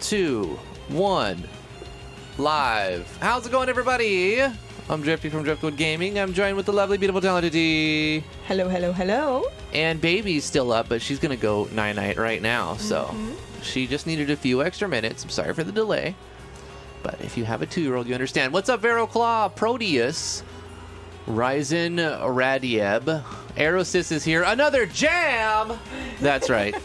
2, 1, live. How's it going, everybody? I'm Drifty from Driftwood Gaming. I'm joined with the lovely, beautiful, talented D. Hello, hello, hello. And Baby's still up, but she's going to go night-night right now. So she just needed a few extra minutes. I'm sorry for the delay. But if you have a 2-year-old, you understand. What's up, Veroclaw, Proteus, Ryzen, Radieb, Aerosys is here. Another jam! That's right.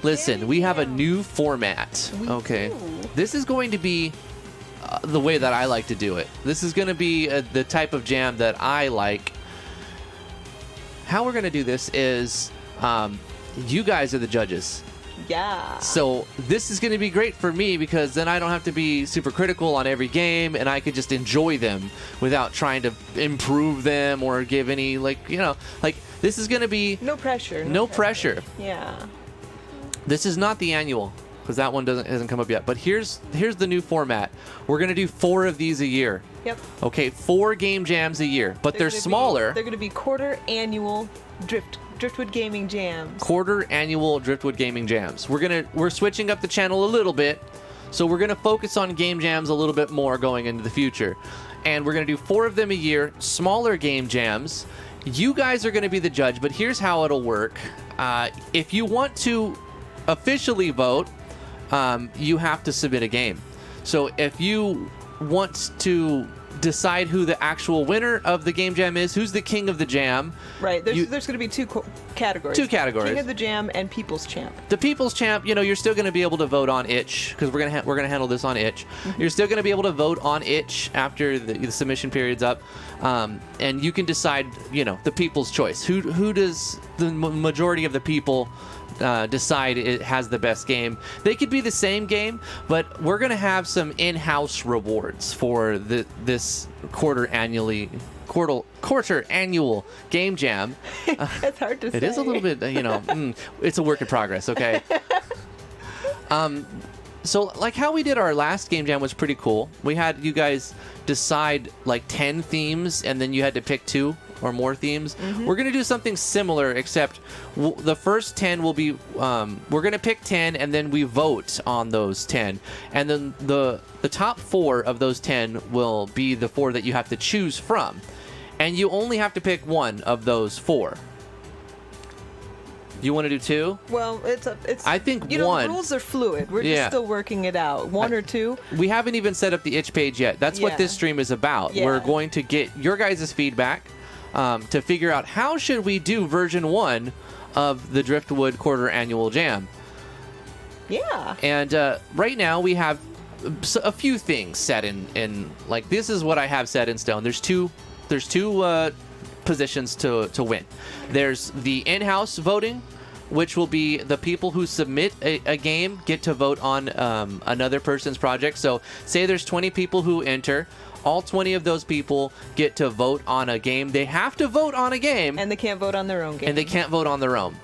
Listen, we have a new format. Okay. This is going to be the way that I like to do it. This is going to be the type of jam that I like. How we're going to do this is you guys are the judges. Yeah. So this is going to be great for me because then I don't have to be super critical on every game and I could just enjoy them without trying to improve them or give any, this is going to be... No pressure. No pressure. Yeah. This is not the annual because that one hasn't come up yet. But here's the new format. We're going to do 4 of these a year. Yep. Okay, 4 game jams a year, but they're smaller. They're going to be quarter annual Driftwood Gaming jams. Quarter annual Driftwood Gaming jams. We're switching up the channel a little bit, so we're gonna focus on game jams a little bit more going into the future, and we're gonna do 4 of them a year, smaller game jams. You guys are gonna be the judge, but here's how it'll work. If you want to officially vote, you have to submit a game. So if you want to decide who the actual winner of the game jam is, who's the king of the jam. Right. There's going to be 2 categories. 2 categories. King of the jam and People's Champ. The People's Champ, you're still going to be able to vote on itch because we're gonna handle this on itch. You're still going to be able to vote on itch after the submission period's up, and you can decide, the people's choice. Who does the majority of the people decide it has the best game? They could be the same game, but we're going to have some in-house rewards for this quarter annual game jam. It's hard to say. It is a little bit, it's a work in progress, okay? So like how we did our last game jam was pretty cool. We had you guys decide like 10 themes and then you had to pick 2 or more themes. We're going to do something similar, except the first 10 will be, we're going to pick 10 and then we vote on those 10. And then the top 4 of those 10 will be the 4 that you have to choose from. And you only have to pick 1 of those 4. You want to do 2? Well, it's I think 1. The rules are fluid. We're just still working it out. 1 or 2. We haven't even set up the itch page yet. That's what this stream is about. Yeah. We're going to get your guys' feedback to figure out how should we do version 1 of the Driftwood quarter annual jam. Yeah. And right now we have a few things set in like this is what I have set in stone. There's two positions to win. There's the in-house voting, which will be the people who submit a game get to vote on another person's project. So say there's 20 people who enter. All 20 of those people get to vote on a game. They have to vote on a game. And they can't vote on their own game. And they can't vote on their own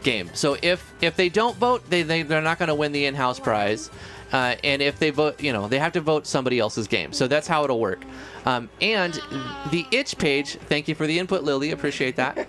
game. So if they don't vote, they're not going to win the in-house prize. And if they vote, they have to vote somebody else's game. So that's how it'll work. And the itch page, thank you for the input, Lily. Appreciate that.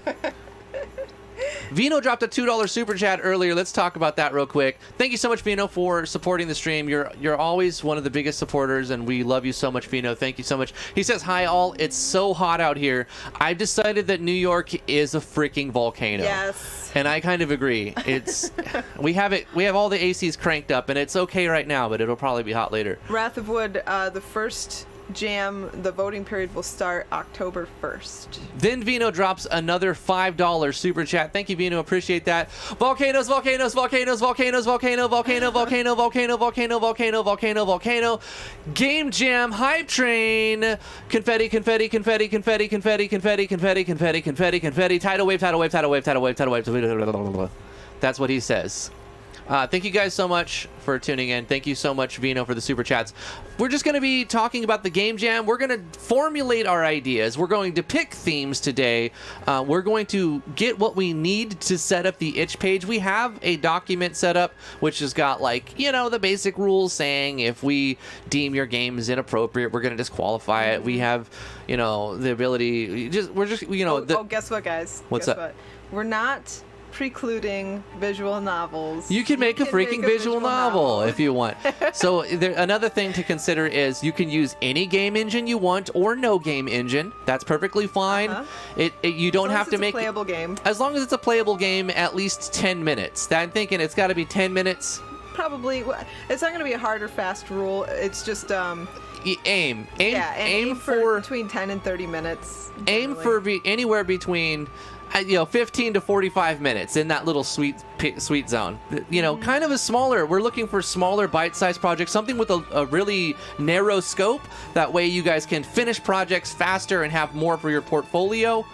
Vino dropped a $2 super chat earlier. Let's talk about that real quick. Thank you so much, Vino, for supporting the stream. You're always one of the biggest supporters, and we love you so much, Vino. Thank you so much. He says, "Hi all. It's so hot out here. I've decided that New York is a freaking volcano." Yes. And I kind of agree. It's we have all the ACs cranked up, and it's okay right now, but it'll probably be hot later. Wrath of Wood, the first jam, the voting period will start October 1st. Then Vino drops another $5 super chat. Thank you, Vino. Appreciate that. Volcanoes, volcanoes, volcanoes, volcanoes, volcano, volcano, volcano, volcano, volcano, volcano, volcano, volcano. Game jam, hype train. Confetti, confetti, confetti, confetti, confetti, confetti, confetti, confetti, confetti, confetti. Tidal wave, tidal wave, tidal wave, tidal wave, tidal wave. That's what he says. Thank you guys so much for tuning in. Thank you so much, Vino, for the super chats. We're just going to be talking about the game jam. We're going to formulate our ideas. We're going to pick themes today. We're going to get what we need to set up the itch page. We have a document set up, which has got the basic rules saying if we deem your game is inappropriate, we're going to disqualify it. We have, the ability. Guess what, guys? What's guess up? what? We're not precluding visual novels. You can make a freaking visual novel if you want. So another thing to consider is you can use any game engine you want or no game engine. That's perfectly fine. You don't have to make a playable game. As long as it's a playable game, at least 10 minutes. I'm thinking it's got to be 10 minutes. Probably. It's not going to be a hard or fast rule. It's just aim for between 10 and 30 minutes. Generally. Aim for anywhere between 15 to 45 minutes in that little sweet zone. Kind of a smaller. We're looking for smaller bite-sized projects, something with a really narrow scope. That way you guys can finish projects faster and have more for your portfolio.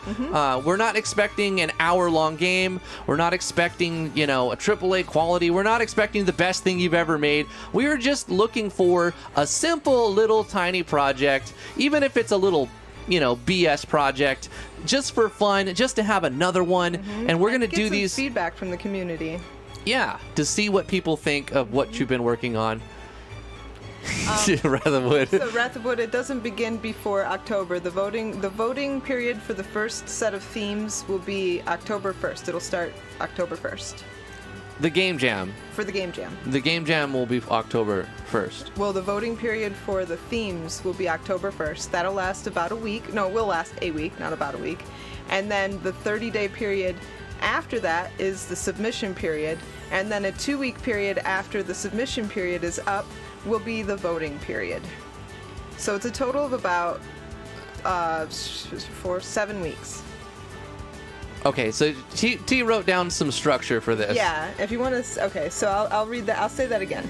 We're not expecting an hour-long game. We're not expecting, a AAA quality. We're not expecting the best thing you've ever made. We are just looking for a simple little tiny project, even if it's a little BS project, just for fun, just to have another one. And we're going to do these feedback from the community. Yeah, to see what people think of what you've been working on. Wrath of Wood. So Wrath of Wood, it doesn't begin before October. The voting period for the first set of themes will be October 1st. It'll start October 1st. The Game Jam. For the Game Jam. The Game Jam will be October 1st. Well, the voting period for the themes will be October 1st. That'll last about a week. No, it will last a week, not about a week. And then the 30-day period after that is the submission period. And then a 2-week period after the submission period is up will be the voting period. So it's a total of about 7 weeks. Okay, so T wrote down some structure for this. Yeah, if you want to. Okay, so I'll read that. I'll say that again.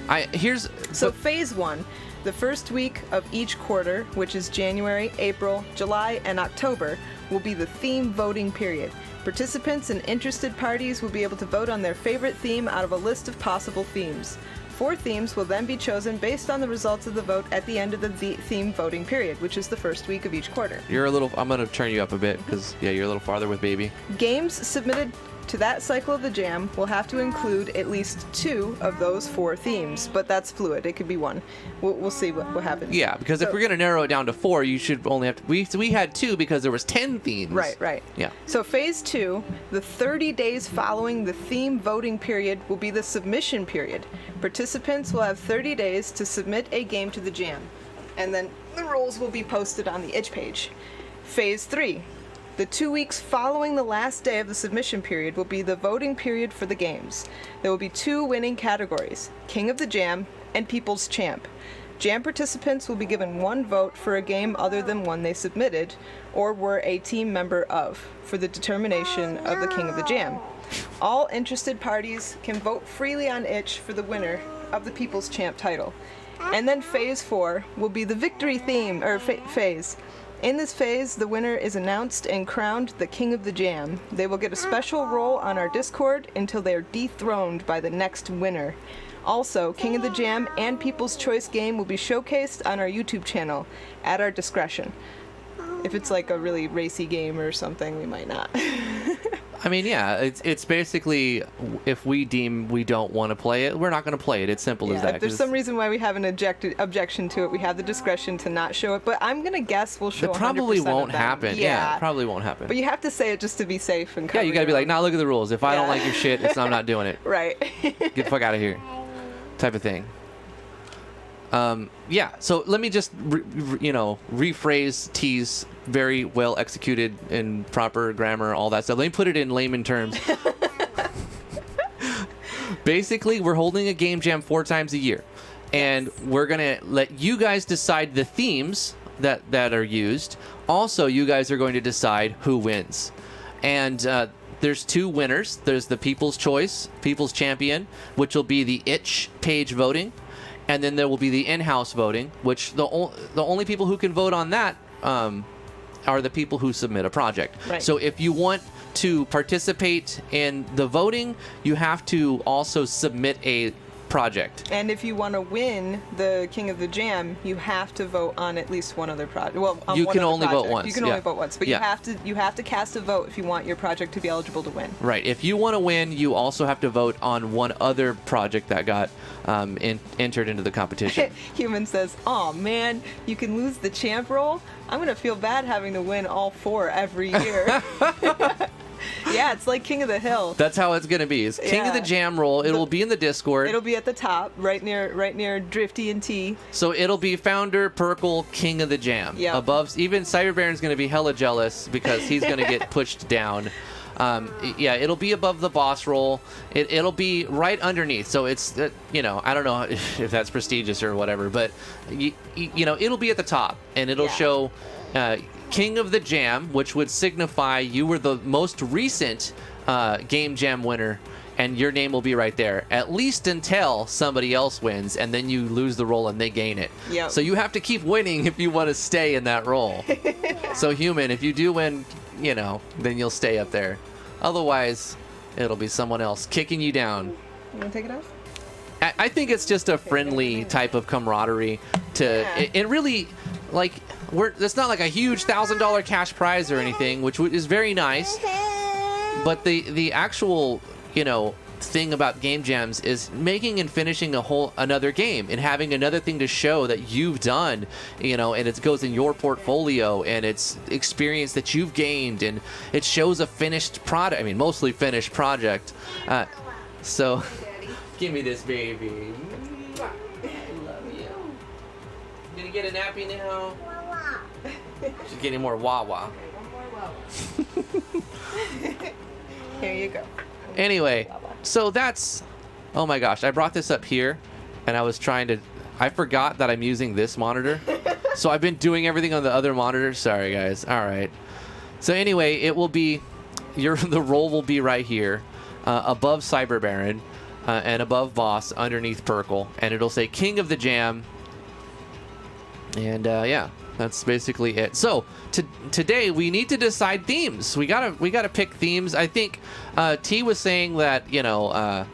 So phase 1, the first week of each quarter, which is January, April, July, and October, will be the theme voting period. Participants and interested parties will be able to vote on their favorite theme out of a list of possible themes. 4 themes will then be chosen based on the results of the vote at the end of the theme voting period, which is the first week of each quarter. I'm going to turn you up a bit because, you're a little farther with baby. Games submitted to that cycle of the jam will have to include at least 2 of those 4 themes, but that's fluid. It could be 1. We'll see what happens. Yeah, because if we're going to narrow it down to 4, you should only have to... We had 2 because there was 10 themes. Right. Yeah. So phase 2, the 30 days following the theme voting period will be the submission period. Participants will have 30 days to submit a game to the jam, and then the rules will be posted on the itch page. Phase 3. The 2 weeks following the last day of the submission period will be the voting period for the games. There will be 2 winning categories, King of the Jam and People's Champ. Jam participants will be given 1 vote for a game other than one they submitted or were a team member of for the determination of the King of the Jam. All interested parties can vote freely on itch for the winner of the People's Champ title. And then phase 4 will be the victory theme, or phase. In this phase, the winner is announced and crowned the King of the Jam. They will get a special role on our Discord until they are dethroned by the next winner. Also, King of the Jam and People's Choice game will be showcased on our YouTube channel at our discretion. If it's like a really racy game or something, we might not. I mean, yeah, it's basically if we deem we don't want to play it, we're not going to play it. It's simple as that. If there's some reason why we have an objection to it, we have the discretion to not show it. But I'm going to guess we'll show 100% it probably won't of them. happen. Yeah, it probably won't happen. But you have to say it just to be safe and cover. Yeah, you got to be like, nah, look at the rules. If I don't like your shit, I'm not doing it. Right. Get the fuck out of here. Type of thing. Yeah, so let me just, rephrase T's very well executed in proper grammar, all that stuff. Let me put it in layman terms. Basically, we're holding a game jam 4 times a year, and we're going to let you guys decide the themes that are used. Also, you guys are going to decide who wins. And there's 2 winners. There's the People's Choice, People's Champion, which will be the itch page voting. And then there will be the in-house voting, which the only people who can vote on that are the people who submit a project. Right. So if you want to participate in the voting, you have to also submit a project. And if you want to win the King of the Jam, you have to vote on at least one other project. Well, on you one can other only project. vote once. You can only vote once, but Yeah. you have to cast a vote if you want your project to be eligible to win. Right. If you want to win, you also have to vote on one other project that got entered into the competition. Human says, "Oh man, you can lose the champ role. I'm gonna feel bad having to win all 4 every year." Yeah, it's like King of the Hill. That's how it's gonna be. It's King of the Yeah. Jam roll. It will be in the Discord. It'll be at the top, right near Drifty and T. So it'll be Founder, Perkle, King of the Jam. Yep. Above, even Cyber Baron's gonna be hella jealous because he's gonna get pushed down. Yeah, it'll be above the boss roll. It'll be right underneath. So it's, you know, I don't know if that's prestigious or whatever, but you know, it'll be at the top, and it'll show King of the Jam, which would signify you were the most recent Game Jam winner, and your name will be right there, at least until somebody else wins, and then you lose the roll and they gain it. Yep. So you have to keep winning if you want to stay in that roll. So Human, if you do win, you know, then you'll stay up there. Otherwise, it'll be someone else kicking you down. You want to take it off? I think it's just a friendly type of camaraderie. It really, like, it's not like a huge $1,000 cash prize or anything, which is very nice. But the actual, you know, thing about game jams is making and finishing another game and having another thing to show that you've done, you know, and it goes in your portfolio, and it's experience that you've gained, and it shows a finished product. I mean, mostly finished project. So give me this, baby. I love you. Gonna get a nappy now. She's getting more Wawa. Here you go. Anyway, so that's, oh my gosh, I brought this up here, and I forgot that I'm using this monitor. So I've been doing everything on the other monitor. Sorry, guys. All right. So anyway, it will be, the roll will be right here, above Cyber Baron, and above Boss, underneath Perkle, and it'll say King of the Jam. And yeah, that's basically it. So today we need to decide themes. We gotta pick themes. I think T was saying that, you know,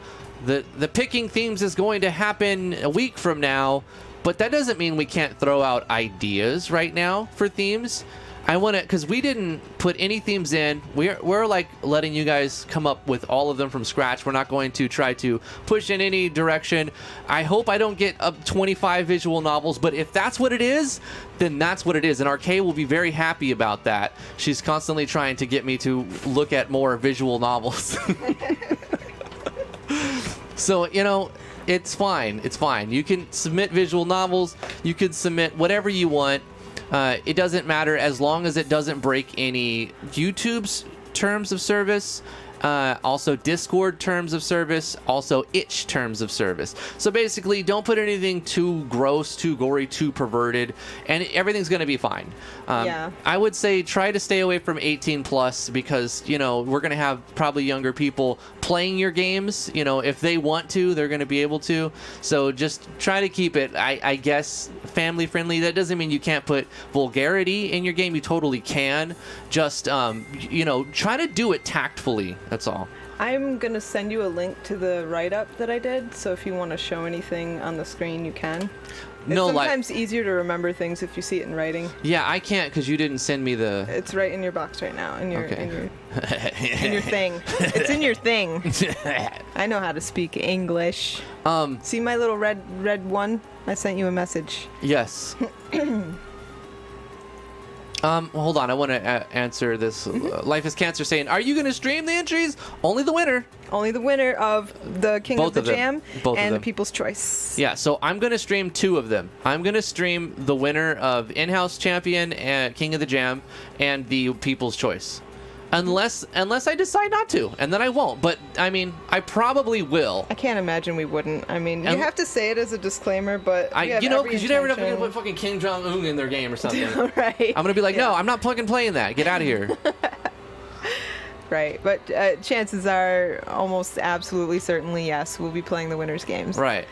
the picking themes is going to happen a week from now, but that doesn't mean we can't throw out ideas right now for themes. I want to, because we didn't put any themes in. We're like letting you guys come up with all of them from scratch. We're not going to try to push in any direction. I hope I don't get up 25 visual novels, but if that's what it is, then that's what it is. And RK will be very happy about that. She's constantly trying to get me to look at more visual novels. So, you know, it's fine. It's fine. You can submit visual novels. You can submit whatever you want. It doesn't matter as long as it doesn't break any YouTube's terms of service, also Discord terms of service, also itch terms of service. So basically, don't put anything too gross, too gory, too perverted, and everything's going to be fine. Yeah. I would say try to stay away from 18 plus, because, you know, we're going to have probably younger people playing your games. You know, if they want to, they're going to be able to. So just try to keep it, I guess, family friendly. That doesn't mean you can't put vulgarity in your game. You totally can. Just, you know, try to do it tactfully. That's all. I'm going to send you a link to the write-up that I did, so if you want to show anything on the screen, you can. No, it's sometimes easier to remember things if you see it in writing. Yeah, I can't because you didn't send me the... It's right in your box right now, in your, Okay. in your thing. It's in your thing. I know how to speak English. See my little red one? I sent you a message. Yes. Hold on. I want to answer this. Life is Cancer saying, are you going to stream the entries? Only the winner. Only the winner of the King Both of the of them. Jam Both of and the them. People's Choice. Yeah, so I'm going to stream 2 of them. I'm going to stream the winner of In-House Champion and King of the Jam and the People's Choice. Unless I decide not to, and then I won't. But, I mean, I probably will. I can't imagine we wouldn't. I mean, you And- have to say it as a disclaimer, but You know, because you never know if you're going to put fucking Kim Jong-un in their game or something. right. I'm going to be like, no, I'm not fucking playing that. Get out of here. Right, but chances are almost absolutely certainly yes, we'll be playing the winners' games. Right.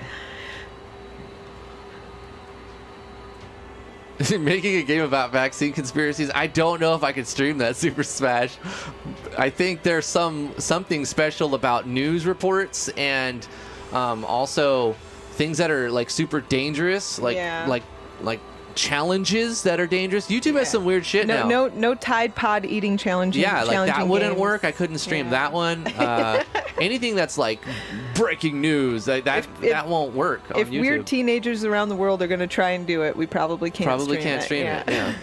Making a game about vaccine conspiracies. I don't know if I could stream that, Super Smash. I think there's something special about news reports and also things that are like super dangerous, like Yeah. like challenges that are dangerous. YouTube has some weird shit now. No Tide Pod eating challenge. Yeah, like that wouldn't games. work. I couldn't stream Yeah. that one. Anything that's like breaking news, that won't work on If YouTube. weird teenagers around the world are going to try and do it, we probably can't Stream it. Yeah.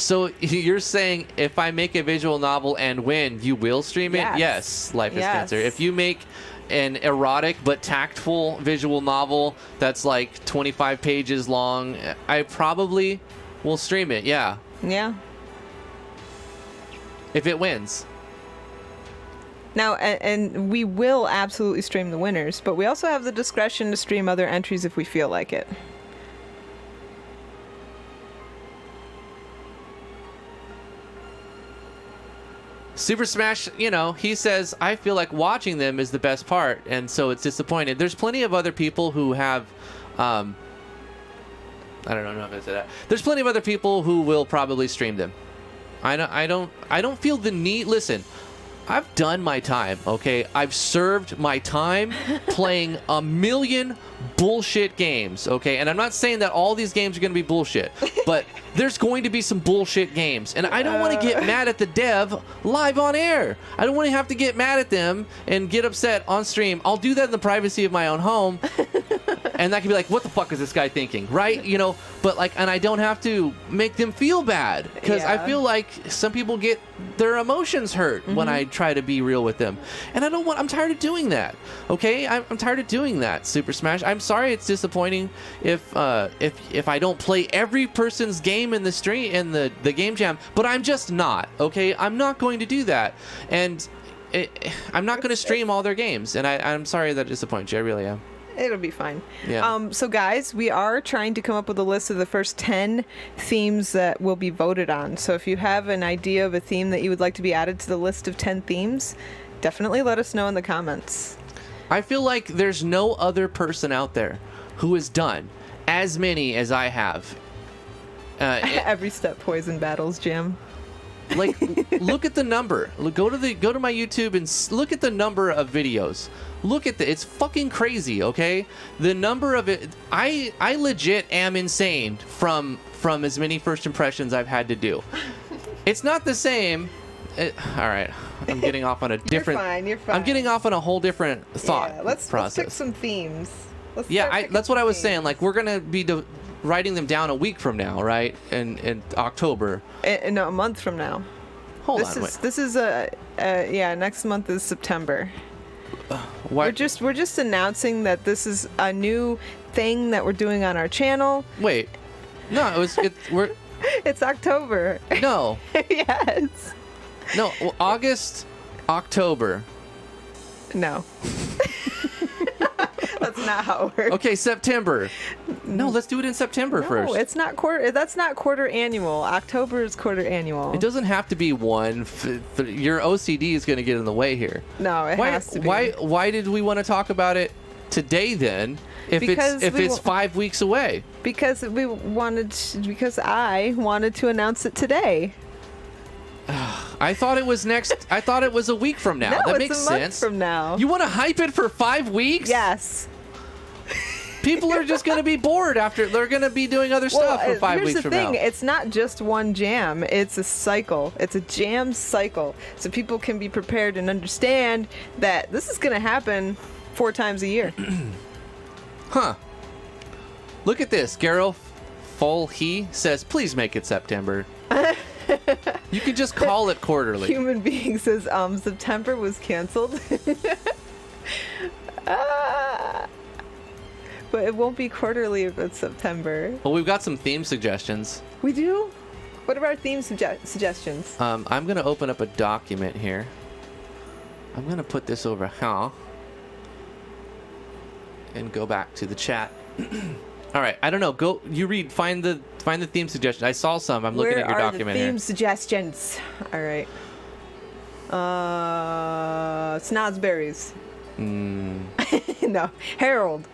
So you're saying if I make a visual novel and win, you will stream it? Yes. Yes, Life is Yes. Cancer. If you make an erotic but tactful visual novel that's like 25 pages long, I probably will stream it. Yeah. Yeah. If it wins. Now, and we will absolutely stream the winners, but we also have the discretion to stream other entries if we feel like it. Super Smash, you know, he says, I feel like watching them is the best part, and so it's disappointed. There's plenty of other people who have, I don't know if I said that. There's plenty of other people who will probably stream them. I don't feel the need. Listen, I've done my time, okay? I've served my time playing a million bullshit games, okay? And I'm not saying that all these games are going to be bullshit, but there's going to be some bullshit games. And I don't want to get mad at the dev live on air. I don't want to have to get mad at them and get upset on stream. I'll do that in the privacy of my own home. And that can be like, what the fuck is this guy thinking, right? You know, but like, and I don't have to make them feel bad because I feel like some people get their emotions hurt when I try to be real with them, and I don't want. I'm tired of doing that. Okay, I'm tired of doing that. Super Smash. I'm sorry, it's disappointing if I don't play every person's game in the stream in the game jam, but I'm just not. Okay, I'm not going to do that, and I'm not going to stream all their games, and I'm sorry that disappoints you. I really am. It'll be fine. Yeah. So guys, we are trying to come up with a list of the first 10 themes that will be voted on. So if you have an idea of a theme that you would like to be added to the list of 10 themes, definitely let us know in the comments. I feel like there's no other person out there who has done as many as I have. Every step poison battles, Jim. Like, look at the number. Go to my YouTube and look at the number of videos. Look at it's fucking crazy, okay? The number of it. I legit am insane from as many first impressions I've had to do. It's not the same. All right, I'm getting off on a different. You're fine. I'm getting off on a whole different thought Let's process. pick some themes. That's what I was saying. Like, we're gonna be writing them down a week from now, right? In October. No, a month from now. Hold on. Wait. This is next month is September. Why? We're just announcing that this is a new thing that we're doing on our channel. Wait. No, we're. It's October. No. Yes. No, well, August, October. No. That's not how it works. Okay, September. No, let's do it in September first. No, it's not quarter. That's not quarter annual. October is quarter annual. It doesn't have to be one. Your OCD is going to get in the way here. No, it has to be. Why did we want to talk about it today then? If it's 5 weeks away. Because I wanted to announce it today. I thought it was next. I thought it was a week from now. No, that it's makes a month sense. from now. You want to hype it for 5 weeks? Yes. People are just going to be bored after. They're going to be doing other stuff for 5 weeks from now. Here's the thing. It's not just one jam. It's a cycle. It's a jam cycle. So people can be prepared and understand that this is going to happen 4 times a year. Huh. Look at this. Garo Folhe says, please make it September. You can just call it quarterly. Human Being says, September was canceled. But it won't be quarterly if it's September. Well, we've got some theme suggestions. We do? What are our theme suggestions? I'm going to open up a document here. I'm going to put this over here. And go back to the chat. All right, I don't know. Go. You read. Find the theme suggestion. I saw some. I'm looking at your document Where are the theme here. suggestions? All right. Snozzberries. No, Harold.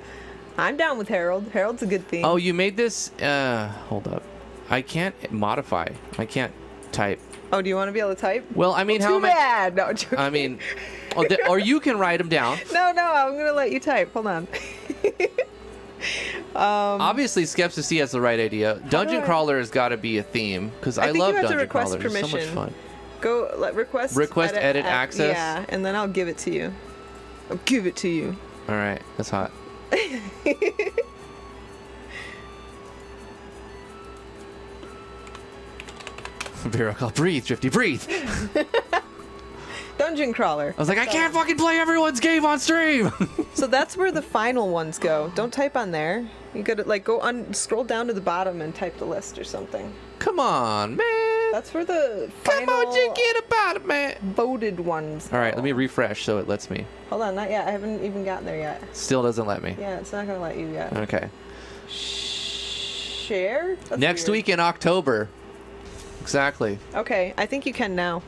I'm down with Harold. Harold's a good theme. Oh, you made this. Hold up. I can't modify. I can't type. Oh, do you want to be able to type? Well, I mean, Too bad. No, I'm joking. I mean, or you can write them down. No, I'm gonna let you type. Hold on. Obviously, Skepsis has the right idea. Dungeon Crawler has got to be a theme because I love Dungeon Crawler. It's so much fun. Go request edit access. Yeah, and then I'll give it to you. I'll give it to you. All right, that's hot. Vero called, breathe, Drifty, breathe. Dungeon Crawler. I was like, I can't fucking play everyone's game on stream. So that's where the final ones go. Don't type on there. You gotta like scroll down to the bottom and type the list or something. Come on, man. That's where the Come final on, just get about it, man. voted ones. All right, go. let me refresh so it lets me. Hold on, not yet. I haven't even gotten there yet. Still doesn't let me. Yeah, it's not gonna let you yet. Okay. Share? That's Next weird. week in October. Exactly. Okay, I think you can now.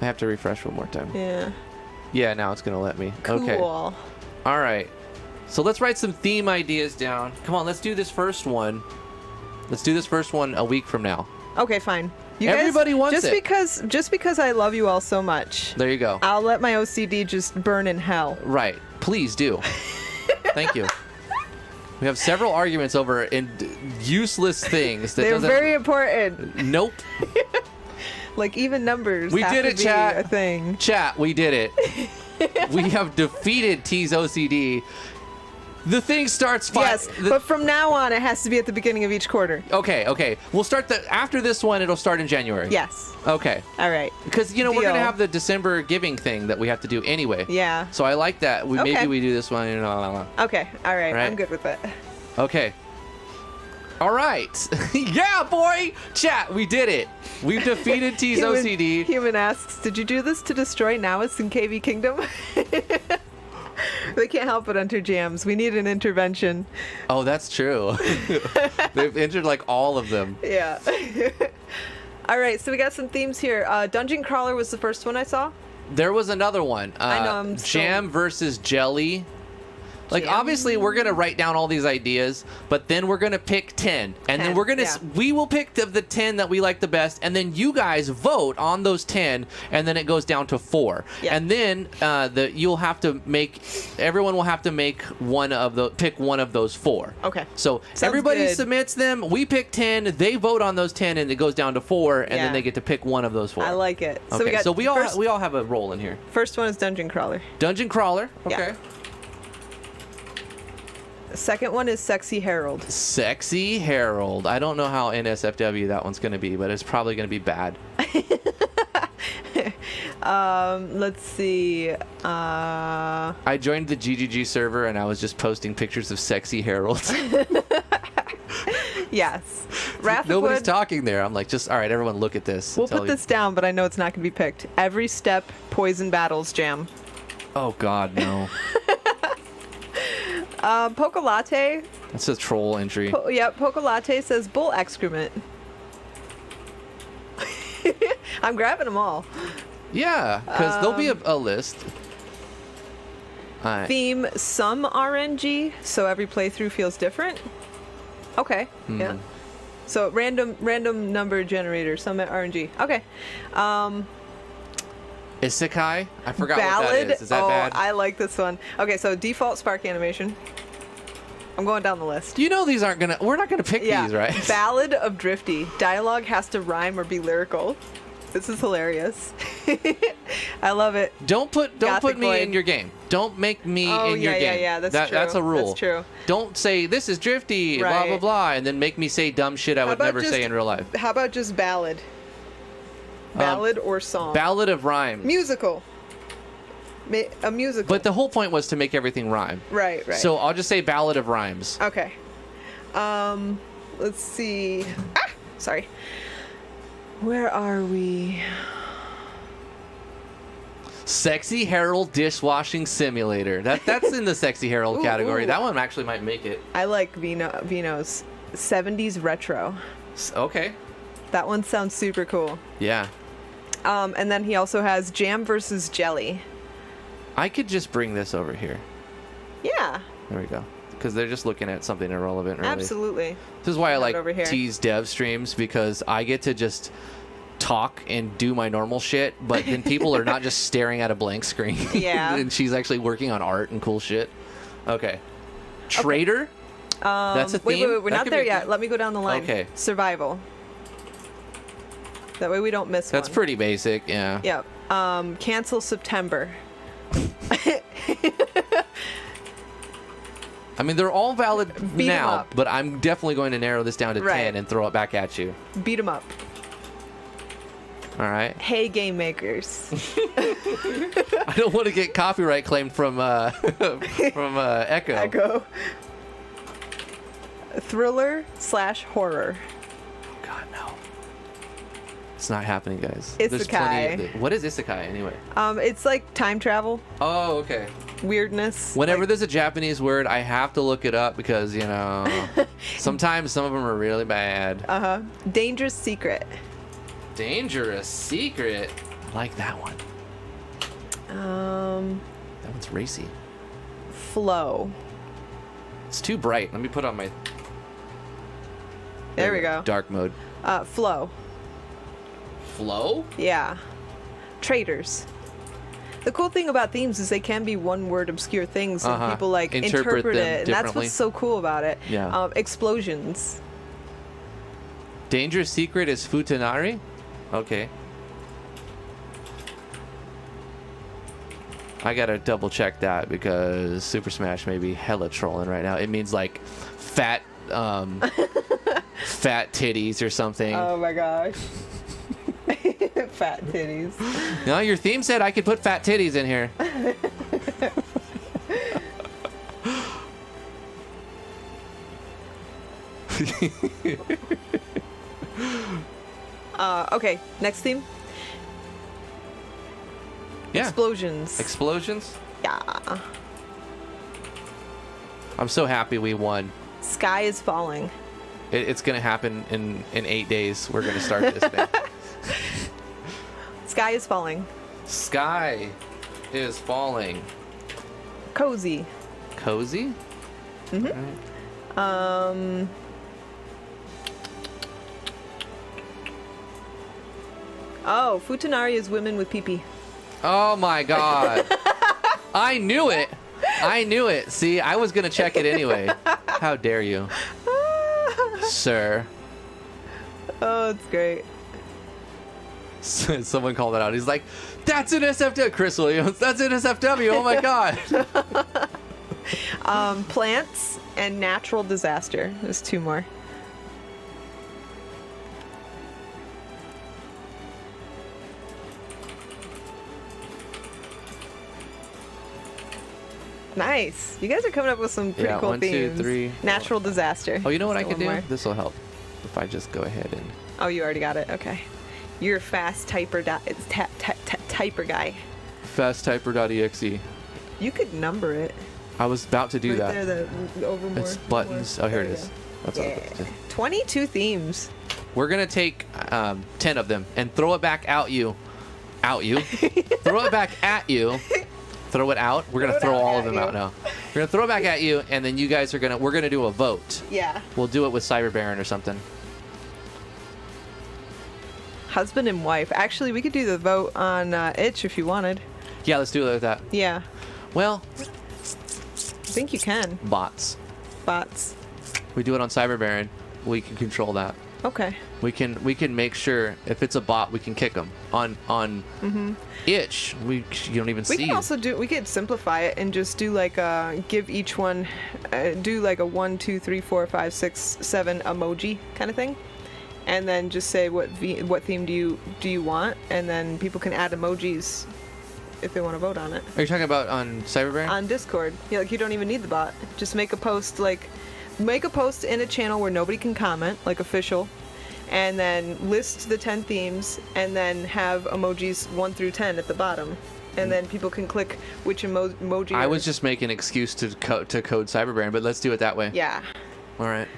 I have to refresh one more time. Yeah. Yeah, now it's gonna let me. Cool. Okay. All right. So let's write some theme ideas down. Come on, let's do this first one. Let's do this first one a week from now. Okay, fine. You Everybody guys, wants it. Just because I love you all so much, There you go. I'll let my OCD just burn in hell. Right. Please do. Thank you. We have several arguments over useless things. That They're doesn't- very important. Nope. Like even numbers. We have did to it, be chat. A thing. Chat, we did it. We have defeated T's OCD. The thing starts Yes, but from now on, it has to be at the beginning of each quarter. Okay. We'll start after this one. It'll start in January. Yes. Okay. All right. Because we're Deal. gonna have the December giving thing that we have to do anyway. Yeah. So I like that. Okay. Maybe we do this one. Okay. All right. Right. I'm good with it. Okay. All right. Yeah, boy. Chat, we did it. We've defeated T's OCD. Human asks, did you do this to destroy Nowis and KV Kingdom? They can't help but enter jams. We need an intervention. Oh, that's true. They've entered like all of them. Yeah. All right, so we got some themes here. Dungeon Crawler was the first one I saw. There was another one. I know, I'm still- Jam versus Jelly. Like, Jam? obviously, we're going to write down all these ideas, but then we're going to pick 10. And then 10, we're going to, yeah. we will pick the 10 that we like the best, and then you guys vote on those 10, and then it goes down to 4. Yeah. And then everyone will have to pick one of those 4. Okay. So Sounds everybody good. submits them, we pick 10, they vote on those 10, and it goes down to 4, and Yeah. then they get to pick one of those 4. I like it. So Okay, we got so we first, all have a role in here. first one is Dungeon Crawler. Dungeon Crawler. Yeah. Okay. The second one is Sexy Herald. Sexy Herald. I don't know how NSFW that one's going to be, but it's probably going to be bad. Let's see. I joined the GGG server and I was just posting pictures of Sexy Herald. Yes. Wrath of Nobody's Wood. talking there. I'm like, just all right, everyone, look at this. We'll put this down, but I know it's not going to be picked. Every Step Poison Battles Jam. Oh God, no. Poca Latte. That's a troll entry. Poca Latte says bull excrement. I'm grabbing them all. Yeah, because there'll be a list. Theme some RNG, so every playthrough feels different. Okay. Yeah. So random number generator, some RNG. Okay. Isekai? I forgot Ballad. what that is. Is that bad? I like this one. Okay, so default spark animation. I'm going down the list. You know we're not gonna pick these, right? Ballad of Drifty. Dialogue has to rhyme or be lyrical. This is hilarious. I love it. Don't put Gothic me Void. in your game. Don't make me Oh, in your yeah, game. yeah, that's true. That's a rule. That's true. Don't say this is Drifty, blah Right. blah blah, and then make me say dumb shit I would about never just- say in real life. How about just ballad? Ballad or song? Ballad of rhyme. Musical. A musical. But the whole point was to make everything rhyme. Right. So I'll just say ballad of rhymes. Okay. Let's see. Sorry. Where are we? Sexy Herald Dishwashing Simulator. That's in the Sexy Herald Ooh, category. ooh. That one actually might make it. I like Vino's 70s retro. Okay. That one sounds super cool. Yeah. And then he also has Jam versus Jelly. I could just bring this over here. Yeah, There we go. Because they're just looking at something irrelevant, really. absolutely. This is why I Put it over like here. T's dev streams, because I get to just talk and do my normal shit, but then people are not just staring at a blank screen. Yeah. And she's actually working on art and cool shit. Okay. Trader? That's a Wait, theme? we're That not could there be a yet. theme. Let me go down the line. Okay. Survival. That way we don't miss That's one. pretty basic, yeah. Yep. Cancel September. I mean, they're all valid Beat 'em now, up. but I'm definitely going to narrow this down to Right. 10 and throw it back at you. Beat 'em up. All right. Hey, game makers. I don't want to get copyright claimed from from Echo. Echo. Thriller/horror. Oh God, no. It's not happening, guys. Isekai. What is isekai anyway? It's like time travel, Oh, okay. weirdness. Whenever like, there's a Japanese word, I have to look it up because, you know, sometimes some of them are really bad. Dangerous secret. Dangerous secret. I like that one. That one's racy. Flow. It's too bright. Let me put on my... There we go. Dark mode. Flow. Flow? Yeah. Traders. The cool thing about themes is they can be one-word obscure things, and people like interpret them it, and that's differently. what's so cool about it. Yeah. Explosions. Dangerous secret is futanari? Okay. I gotta double check that because Super Smash may be hella trolling right now. It means like fat, fat titties or something. Oh my gosh. Fat titties. No, your theme said I could put fat titties in here. Okay, next theme. Yeah. Explosions. Explosions? Yeah. I'm so happy we won. Sky is falling. It's gonna happen in 8 days. We're gonna start this thing. Sky is falling. Sky is falling. Cozy. Cozy? Oh, Futanari is women with pee-pee. Oh my God. I knew it. I knew it. See, I was gonna check it anyway. How dare you, sir? Oh, it's great. Someone called it out. He's like, "That's an SFW, Chris Williams. That's an SFW. Oh my God." Plants and natural disaster. There's two more. Nice. You guys are coming up with some pretty cool 1, 2, themes. 3. Natural disaster. Oh, you know what I Still could do? one more. This will help if I just go ahead and. Oh, you already got it. Okay. You're a fast typer, typer guy. Fasttyper.exe. You could number it. I was about to do right that. There, the over more. It's buttons. More. Oh, here it There you is. go. That's all. Yeah. 22 themes. We're gonna take 10 of them and throw it back out you. Throw it back at you. Throw it out. We're gonna throw all of them out now. We're gonna throw it back at you, and then you guys are we're gonna do a vote. Yeah. We'll do it with Cyber Baron or something. Husband and wife. Actually, we could do the vote on Itch if you wanted. Yeah, let's do it like that. Yeah. Well, I think you can. bots. Bots. We do it on Cyber Baron. We can control that. Okay. We can make sure if it's a bot, we can kick them. On Itch, you don't even We see. can also do. We could simplify it and just do like give each one, do like a 1, 2, 3, 4, 5, 6, 7 emoji kind of thing, and then just say what theme do you want, and then people can add emojis if they want to vote on it. Are you talking about on Cyber Baron? On Discord, yeah, like you don't even need the bot. Just make a post in a channel where nobody can comment, like official, and then list the 10 themes, and then have emojis 1 through 10 at the bottom, and then people can click which emoji. I was just making an excuse to code Cyber Baron, but let's do it that way. Yeah. All right.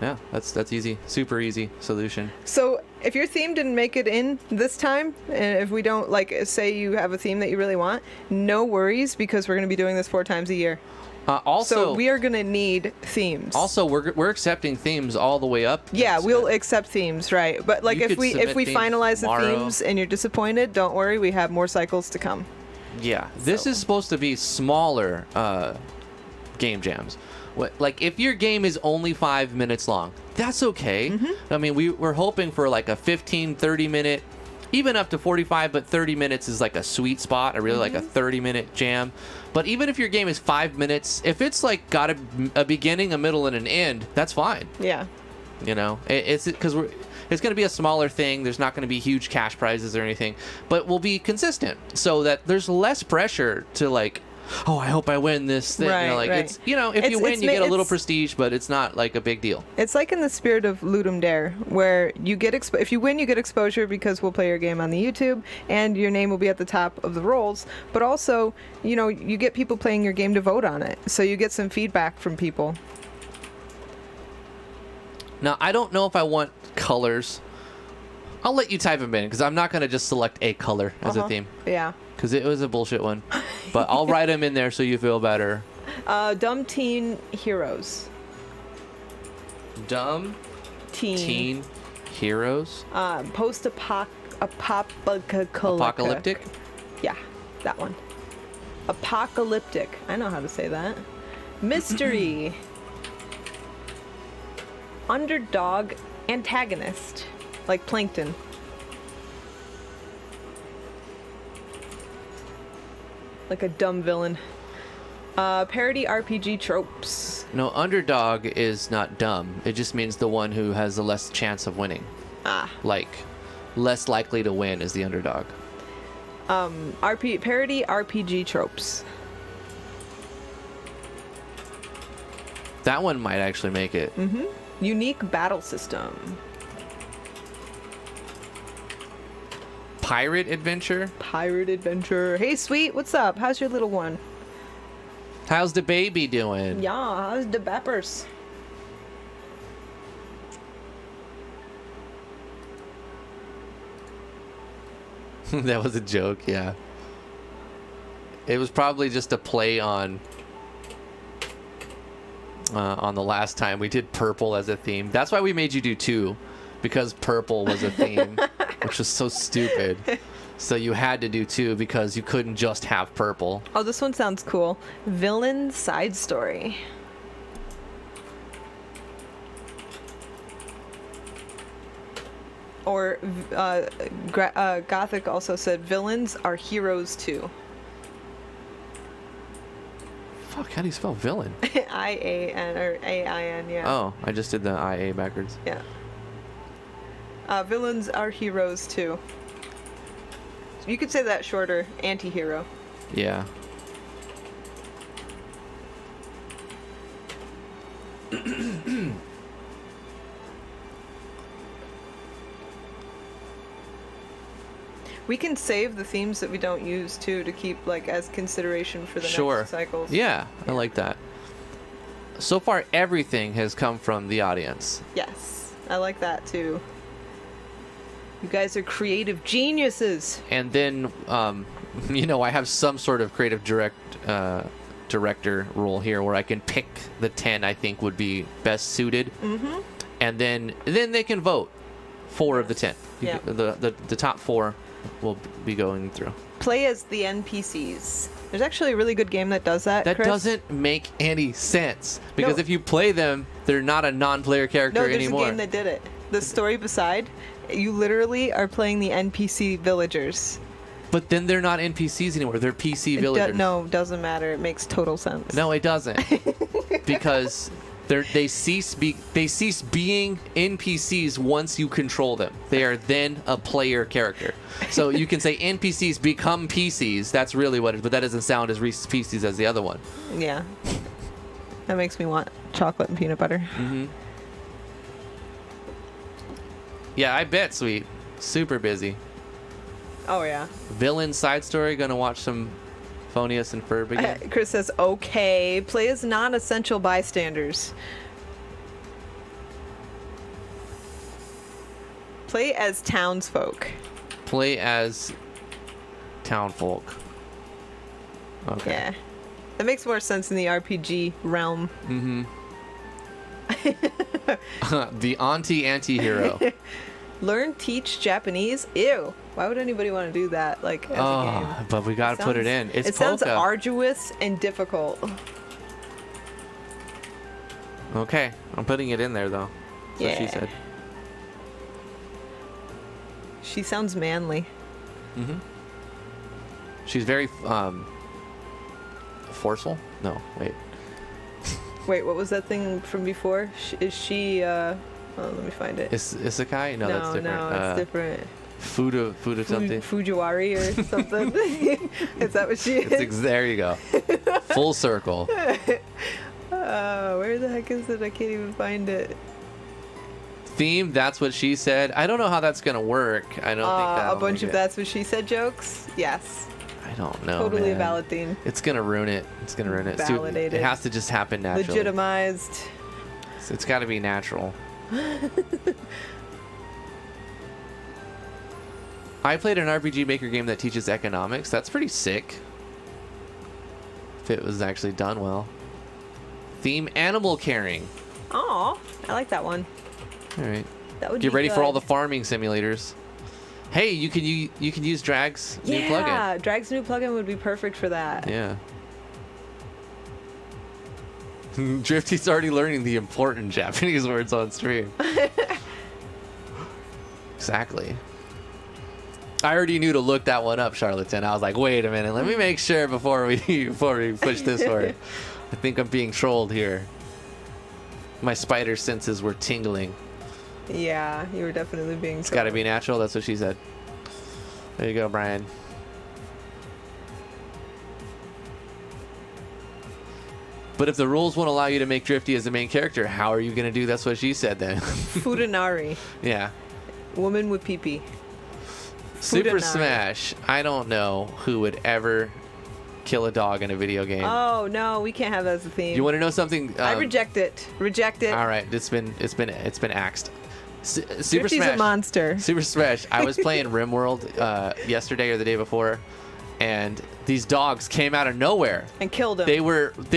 Yeah, that's easy. Super easy solution. So if your theme didn't make it in this time, and if we don't, like, say you have a theme that you really want, no worries, because we're going to be doing this 4 times a year. Also, So we are going to need themes. Also, we're accepting themes all the way up. Yeah, we'll accept themes, right? But like You if could we submit themes finalize the tomorrow. themes and you're disappointed, don't worry, we have more cycles to come. Yeah, this So- is supposed to be smaller game jams. Like if your game is only 5 minutes long, that's okay. I mean, we're hoping for like a 15, 30 minute, even up to 45, but 30 minutes is like a sweet spot. I really like a 30-minute jam. But even if your game is 5 minutes, if it's like got a beginning, a middle, and an end, that's fine. Yeah. You know, it's because It's going to be a smaller thing. There's not going to be huge cash prizes or anything, but we'll be consistent so that there's less pressure to like, oh, I hope I win this thing. Right, you know, like right. it's, you know, if you win, you get a little prestige, but it's not like a big deal. It's like in the spirit of Ludum Dare, where you get if you win, you get exposure because we'll play your game on the YouTube, and your name will be at the top of the rolls. But also, you know, you get people playing your game to vote on it, so you get some feedback from people. Now, I don't know if I want colors. I'll let you type them in because I'm not going to just select a color as a theme. Yeah. Because it was a bullshit one. But I'll write them in there so you feel better. Dumb teen heroes. Dumb teen heroes. Apocalyptic. Yeah, that one. Apocalyptic. I know how to say that. Mystery. Underdog antagonist. Like Plankton. Like a dumb villain. Parody RPG tropes. No, underdog is not dumb. It just means the one who has the less chance of winning. Like, less likely to win is the underdog. Parody RPG tropes. That one might actually make it. Unique battle system. Pirate adventure. Pirate adventure. Hey, sweet, what's up? How's your little one? How's the baby doing? Yeah, how's the bappers? That was a joke, yeah. It was probably just a play on the last time we did purple as a theme. That's why we made you do 2, because purple was a theme, which was so stupid. So you had to do 2 because you couldn't just have purple. Oh, this one sounds cool. Villain side story. Or Gothic also said villains are heroes too. Fuck, how do you spell villain? I-A-N or A-I-N, yeah. Oh, I just did the I-A backwards. Yeah. Villains are heroes too. You could say that shorter, anti-hero. Yeah. We can save the themes that we don't use too to keep like as consideration for the next cycles. Yeah, I like that. So far, everything has come from the audience. Yes, I like that too. You guys are creative geniuses. And then, you know, I have some sort of creative director role here where I can pick the 10 I think would be best suited. And then they can vote 4 of the 10. Yeah. The top 4 will be going through. Play as the NPCs. There's actually a really good game that does that. That Chris. doesn't make any sense because No. if you play them, they're not a non-player character there's anymore. a game that did it. The story beside, you literally are playing the NPC villagers. But then they're not NPCs anymore. They're PC villagers. No, doesn't matter. It makes total sense. No, it doesn't. Because they cease being NPCs once you control them. They are then a player character. So you can say NPCs become PCs. That's really what it is. But that doesn't sound as PCs as the other one. Yeah. That makes me want chocolate and peanut butter. Yeah, I bet, sweet. Super busy. Oh, yeah. Villain side story. Gonna watch some Phineas and Ferb again. Chris says, okay. Play as non-essential bystanders. Play as townsfolk. Play as townfolk. Okay. Yeah. That makes more sense in the RPG realm. The anti-hero. Learn, teach Japanese? Ew. Why would anybody want to do that, like, as a game? But we gotta put it in. It's It sounds polka. arduous and difficult. Okay, I'm putting it in there though. That's what she Yeah. said. She sounds manly. She's very forceful. No, wait. Wait, what was that thing from before? Is she Oh, let me find it. Isekai? No, that's different. No, it's different. Fuda something. Fujiwari or something. Is that what she is? There you go. Full circle. Where the heck is it? I can't even find it. Theme, that's what she said. I don't know how that's going to work. I don't think that. A bunch of that's what she said jokes? Yes. I don't know. Totally man. a valid theme. It's going to ruin it. It's going to ruin it. Validated. It has to just happen naturally. Legitimized. It's got to be natural. I played an RPG Maker game that teaches economics. That's pretty sick. If it was actually done well. Theme, animal caring. Oh, I like that one. All right. That would Get be ready good. for all the farming simulators. Hey, you can use Drag's new plugin. Yeah, Drag's new plugin would be perfect for that. Yeah. Drifty's already learning the important Japanese words on stream. Exactly. I already knew to look that one up, Charlatan. I was like, wait a minute, let me make sure before we push this word. I think I'm being trolled here. My spider senses were tingling. Yeah, you were definitely being. It's got to be natural. That's what she said. There you go, Brian. But if the rules won't allow you to make Drifty as the main character, how are you going to do That's What She Said then? Fudanari. Yeah. Woman with pee-pee. Super Fudanari. Smash. I don't know who would ever kill a dog in a video game. Oh no, we can't have that as a theme. You want to know something? I reject it. Reject it. All right, it's been axed. Super Drifty's Smash. a monster. Super Smash. I was playing RimWorld yesterday or the day before, and these dogs came out of nowhere. And killed him. They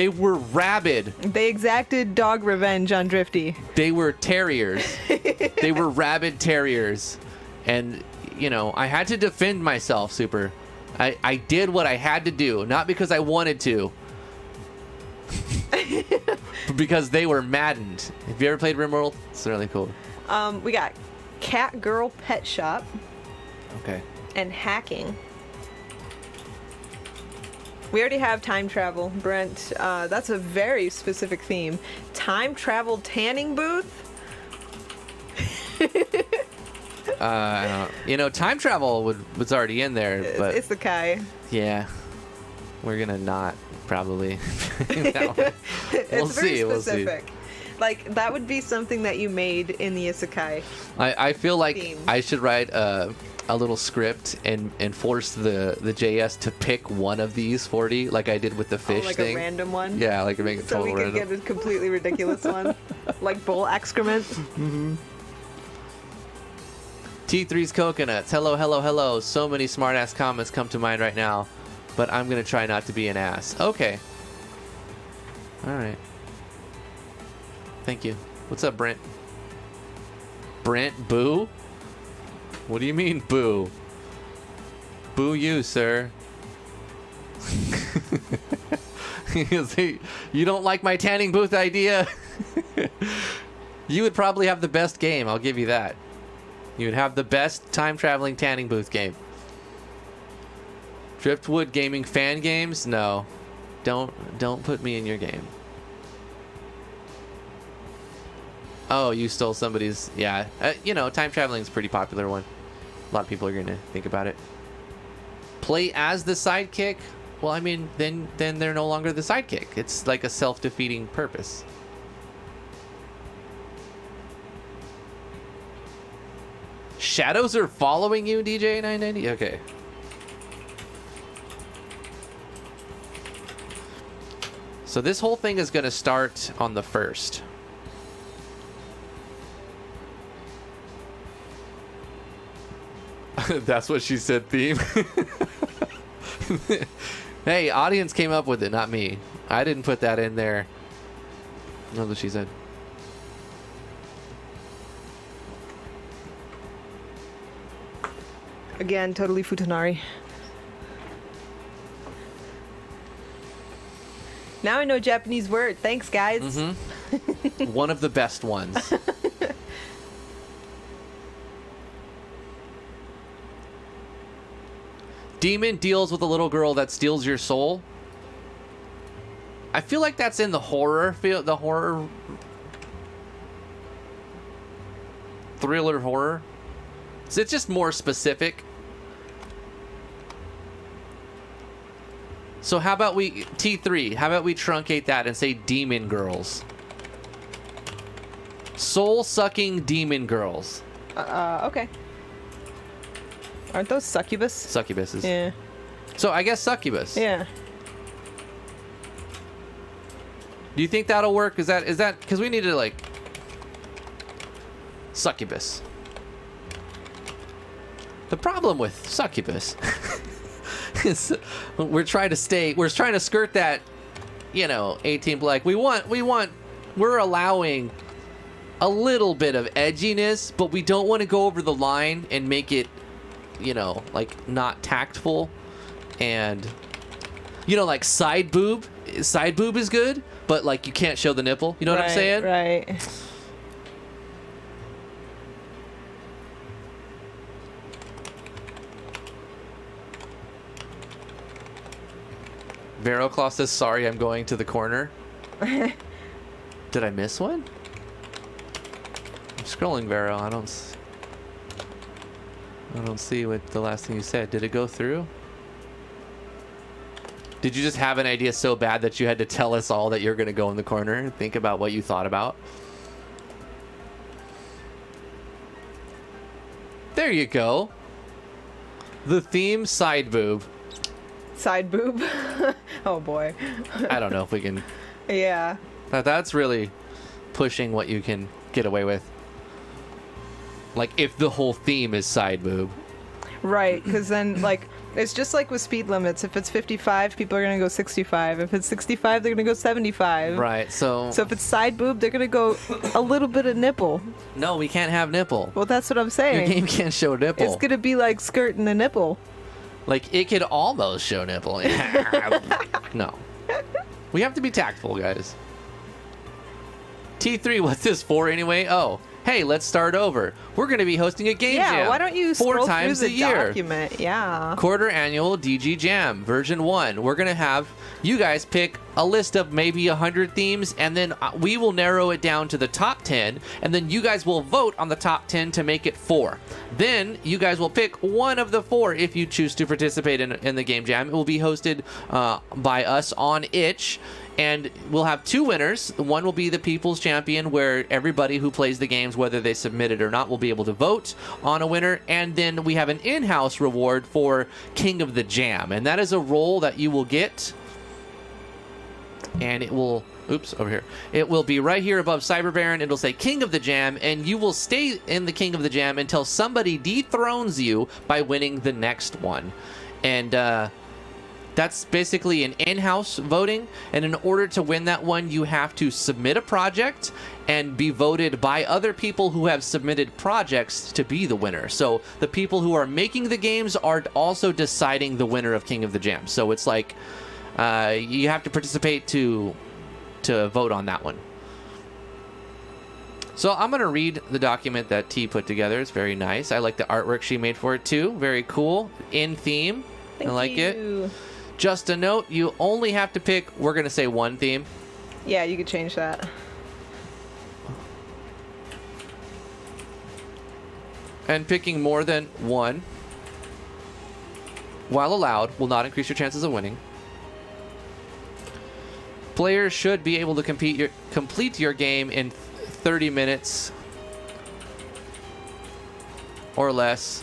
were rabid. They exacted dog revenge on Drifty. They were terriers. They were rabid terriers, and you know I had to defend myself. Super. I did what I had to do, not because I wanted to, but because they were maddened. Have you ever played RimWorld? It's really cool. We got Cat Girl Pet Shop Okay. and hacking. We already have time travel, Brent. That's a very specific theme. Time travel tanning booth. I don't know. You know, time travel was already in there, but It's the Kai. yeah, we're gonna not probably. That one. We'll It's very see. We'll see. specific. Like that would be something that you made in the isekai. I feel like Theme. I should write a little script and force the JS to pick one of these 40, like I did with the fish like thing. a random one. Yeah, like make it So total we could random. get a completely ridiculous one, like bull excrement. T3's coconuts. Hello, hello, hello. So many smart ass comments come to mind right now, but I'm gonna try not to be an ass. Okay. All right. Thank you. What's up, Brent? Brent, boo? What do you mean, boo? Boo you, sir. You don't like my tanning booth idea? You would probably have the best game, I'll give you that. You would have the best time-traveling tanning booth game. Driftwood Gaming fan games? No. Don't put me in your game. Oh, you stole somebody's... Yeah. You know, time traveling is a pretty popular one. A lot of people are going to think about it. Play as the sidekick? Well, I mean, then they're no longer the sidekick. It's like a self-defeating purpose. Shadows are following you, DJ990? Okay. So this whole thing is going to start on the 1st. That's what she said, theme. Hey, audience came up with it, not me. I didn't put that in there. That's what she said. Again, totally Futanari. Now I know Japanese word. Thanks, guys. Mm-hmm. One of the best ones. Demon deals with a little girl that steals your soul. I feel like that's in the horror field. The horror. thriller horror. So it's just more specific. So how about we T3? How about we truncate that and say demon girls? Soul-sucking demon girls. Okay. Aren't those succubus? Succubuses. Yeah. So I guess succubus. Yeah. Do you think that'll work? Is that because we need to like succubus? The problem with succubus is we're trying to skirt that, 18 like we're allowing a little bit of edginess, but we don't want to go over the line and make it, like not tactful, and like side boob is good, but like you can't show the nipple. You know what I'm saying? Right. Veroclaw says, sorry, I'm going to the corner. Did I miss one? I'm scrolling, Vero. I don't see what the last thing you said. Did it go through? Did you just have an idea so bad that you had to tell us all that you're going to go in the corner and think about what you thought about? There you go. The theme, side boob. Side boob. Oh boy. I don't know if we can. Yeah. That's really pushing what you can get away with. Like if the whole theme is side boob. Right, because then like it's just like with speed limits. If it's 55, people are gonna go 65. If it's 65, they're gonna go 75. Right. So if it's side boob, they're gonna go a little bit of nipple. No, we can't have nipple. Well, that's what I'm saying. Your game can't show nipple. It's gonna be like skirting the nipple. Like it could almost show nipple. No. We have to be tactful, guys. T3, what's this for anyway? Oh, hey, let's start over. We're going to be hosting a game jam. Yeah, why don't you 4 scroll times through a the year. document? Yeah. Quarter annual DG Jam, version 1. We're going to have you guys pick a list of maybe 100 themes, and then we will narrow it down to the top 10, and then you guys will vote on the top 10 to make it 4. Then you guys will pick one of the 4 if you choose to participate in the game jam. It will be hosted by us on Itch. And we'll have 2 winners. One will be the People's Champion, where everybody who plays the games, whether they submit it or not, will be able to vote on a winner. And then we have an in-house reward for King of the Jam. And that is a role that you will get. And it will... Oops, over here. It will be right here above Cyber Baron. It'll say King of the Jam, and you will stay in the King of the Jam until somebody dethrones you by winning the next one. And, that's basically an in-house voting, and in order to win that one, you have to submit a project and be voted by other people who have submitted projects to be the winner. So the people who are making the games are also deciding the winner of King of the Jam. So it's like you have to participate to vote on that one. So I'm going to read the document that T put together. It's very nice. I like the artwork she made for it too. Very cool. In theme. Thank I like you. it. Just a note, you only have to pick, we're going to say 1 theme. Yeah, you could change that. And picking more than 1, while allowed, will not increase your chances of winning. Players should be able to complete your game in 30 minutes or less.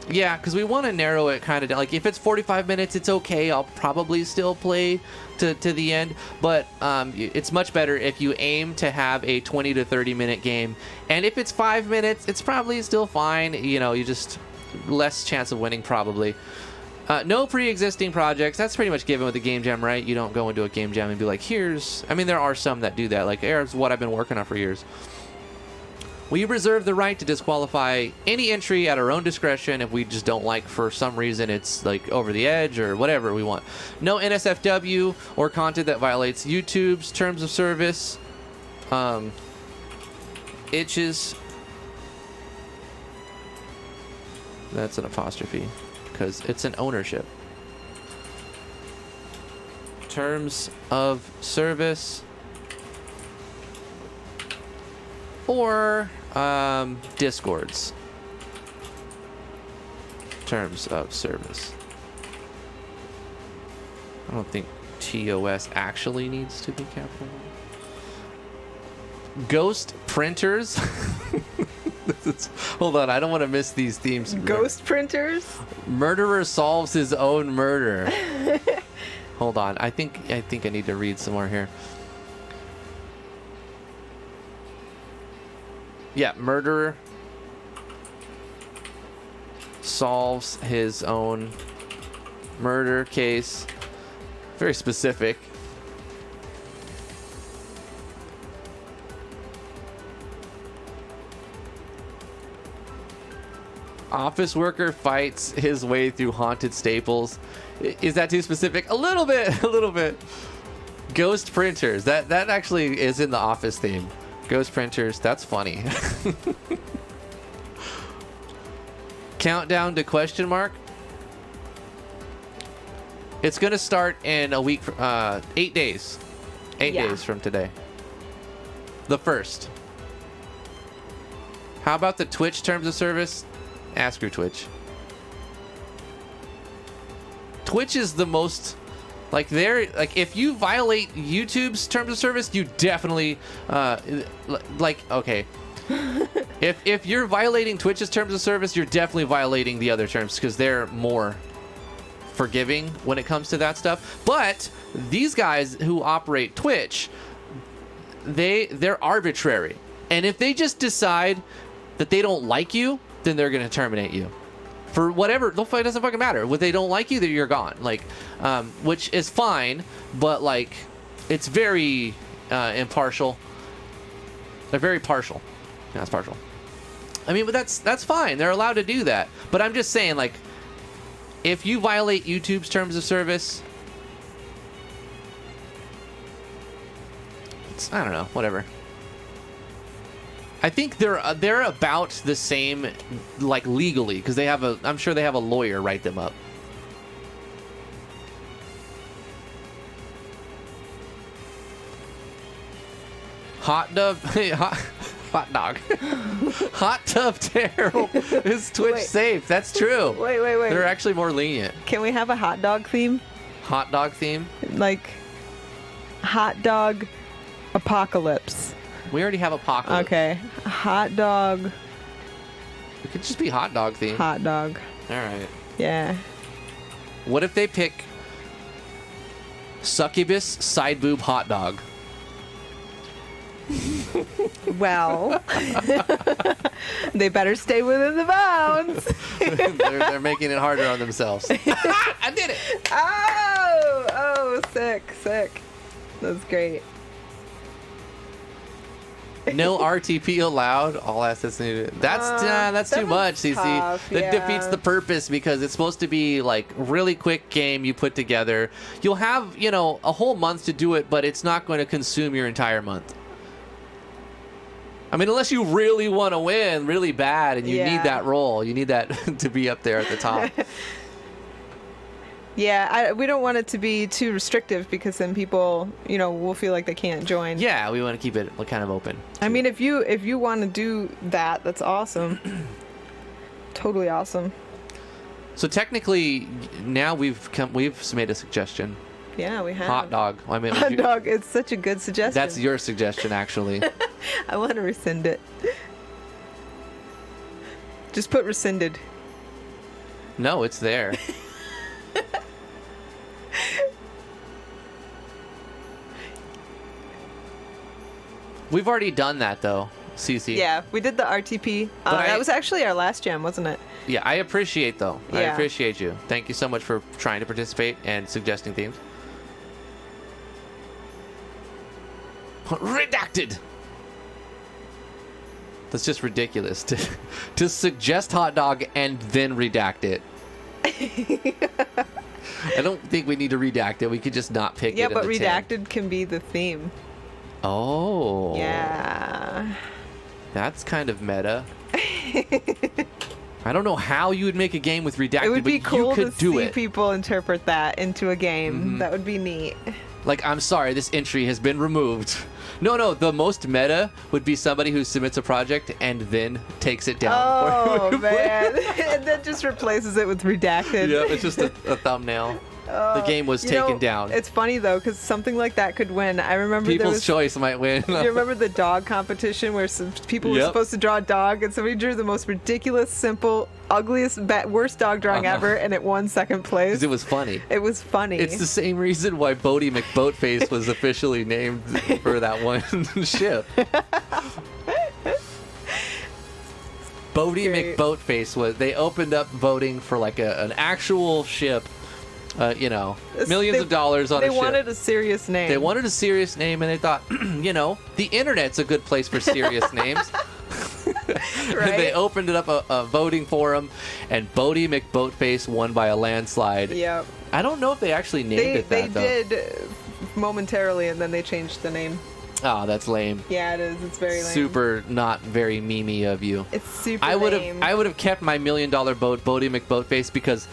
Yeah, because we want to narrow it kind of down. Like, if it's 45 minutes, it's okay. I'll probably still play to the end. But it's much better if you aim to have a 20 to 30-minute game. And if it's 5 minutes, it's probably still fine. You just less chance of winning, probably. No pre-existing projects. That's pretty much given with the game jam, right? You don't go into a game jam and be like, here's... I mean, there are some that do that. Like, here's what I've been working on for years. We reserve the right to disqualify any entry at our own discretion if we just don't like, for some reason, it's like over the edge or whatever we want. No NSFW or content that violates YouTube's terms of service. Itches. That's an apostrophe because it's an ownership. Terms of service. Or Discords. Terms of service. I don't think TOS actually needs to be capitalized. Ghost printers. Hold on, I don't want to miss these themes. Ghost printers? Murderer solves his own murder. Hold on, I think I need to read some more here. Yeah, murderer solves his own murder case. Very specific. Office worker fights his way through haunted staples. Is that too specific? A little bit, a little bit. Ghost printers. That actually is in the Office theme. Ghost printers. That's funny. Countdown to question mark. It's gonna start in a week. 8 days. 8 days from today. The 1st. How about the Twitch terms of service? Ask your Twitch. Twitch is the most, like, if you violate YouTube's terms of service, you definitely okay. if you're violating Twitch's terms of service, you're definitely violating the other terms because they're more forgiving when it comes to that stuff. But these guys who operate Twitch, they're arbitrary, and if they just decide that they don't like you, then they're going to terminate you for whatever. It doesn't fucking matter. When they don't like you, then you're gone. Like, which is fine, but like, it's very impartial. They're very partial. Yeah, it's partial. I mean, but that's fine. They're allowed to do that. But I'm just saying, like, if you violate YouTube's terms of service, I don't know, whatever. I think they're about the same, like, legally, because they have I'm sure they have a lawyer write them up. Hot dog. Hot tub tear is Twitch safe. That's true. Wait. They're actually more lenient. Can we have a hot dog theme? Hot dog theme? Like, hot dog apocalypse. We already have apocalypse. Okay. Hot dog. It could just be hot dog theme. Hot dog. All right. Yeah. What if they pick succubus side boob hot dog? Well, they better stay within the bounds. they're making it harder on themselves. I did it. Oh, sick. That's great. No RTP allowed. All assets needed. That's too much, CC. Tough, That defeats the purpose because it's supposed to be like really quick game you put together. You'll have, a whole month to do it, but it's not going to consume your entire month. I mean, unless you really want to win really bad and you need that role. You need that to be up there at the top. Yeah, we don't want it to be too restrictive because then people, will feel like they can't join. Yeah, we want to keep it kind of open. I mean, if you want to do that, that's awesome. Totally awesome. So technically, now we've made a suggestion. Yeah, we have. Hot dog. I mean, hot dog. It's such a good suggestion. That's your suggestion, actually. I want to rescind it. Just put rescinded. No, it's there. We've already done that, though, CC. Yeah, we did the RTP. That was actually our last jam, wasn't it? Yeah, I appreciate, though. Yeah. I appreciate you. Thank you so much for trying to participate and suggesting themes. Redacted! That's just ridiculous to suggest hot dog and then redact it. I don't think we need to redact it. We could just not pick it. Yeah, but in the redacted 10. can be the theme. Oh. Yeah. That's kind of meta. I don't know how you would make a game with redacted, It would be but cool you could to do see it. people interpret that into a game. That would be neat. Like, I'm sorry, this entry has been removed. No, the most meta would be somebody who submits a project and then takes it down. Oh, man. And then just replaces it with redacted. Yeah, it's just a thumbnail. The game was taken down. It's funny, though, because something like that could win. I remember People's Choice might win. Do you remember the dog competition where some people were supposed to draw a dog and somebody drew the most ridiculous, simple, ugliest, worst dog drawing ever, and it won second place? Because it was funny. It was funny. It's the same reason why Bodie McBoatface was officially named for that one ship. Bodie McBoatface they opened up voting for like an actual ship. Millions of dollars on a ship. They wanted a serious name. They wanted a serious name, and they thought, the internet's a good place for serious names. Right? And they opened it up a voting forum, and Bodie McBoatface won by a landslide. Yep. I don't know if they actually named it that, though. They did momentarily, and then they changed the name. Oh, that's lame. Yeah, it is. It's very lame. Super not very memey of you. It's super lame. I would have kept my $1 million boat, Bodie McBoatface, because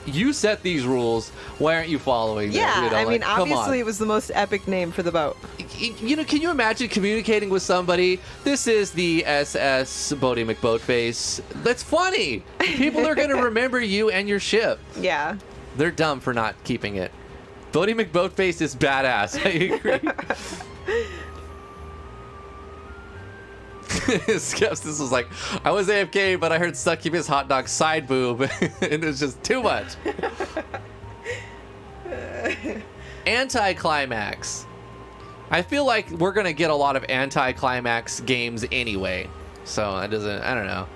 you set these rules. Why aren't you following them? Yeah, I mean, come obviously on. it was the most epic name for the boat. Can you imagine communicating with somebody? This is the SS Bodie McBoatface. That's funny. People are going to remember you and your ship. Yeah. They're dumb for not keeping it. Bodie McBoatface is badass. I agree. Skepsis was like, I was AFK, but I heard Succubus hot dog side boob, and it was just too much. Anticlimax. I feel like we're gonna get a lot of anticlimax games anyway, so I don't know.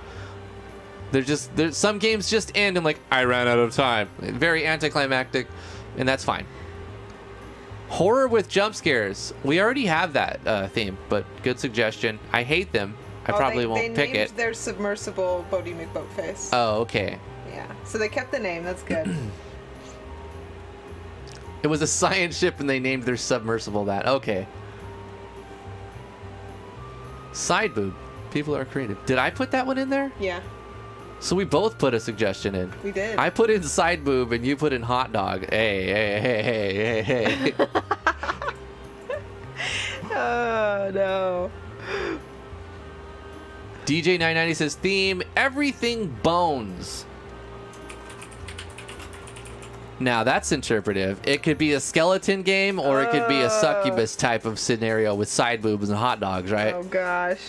There's some games just end and like, I ran out of time. Very anticlimactic, and that's fine. Horror with jump scares. We already have that theme, but good suggestion. I hate them. I probably won't pick it. They named their submersible Bodie McBoatface. Oh, okay. Yeah. So they kept the name. That's good. It was a science ship, and they named their submersible that. Okay. Side boob. People are creative. Did I put that one in there? Yeah. So we both put a suggestion in. We did. I put in side boob, and you put in hot dog. Hey. Oh, no. DJ990 says, theme, everything bones. Now, that's interpretive. It could be a skeleton game, or it could be a succubus type of scenario with side boobs and hot dogs, right? Oh, gosh.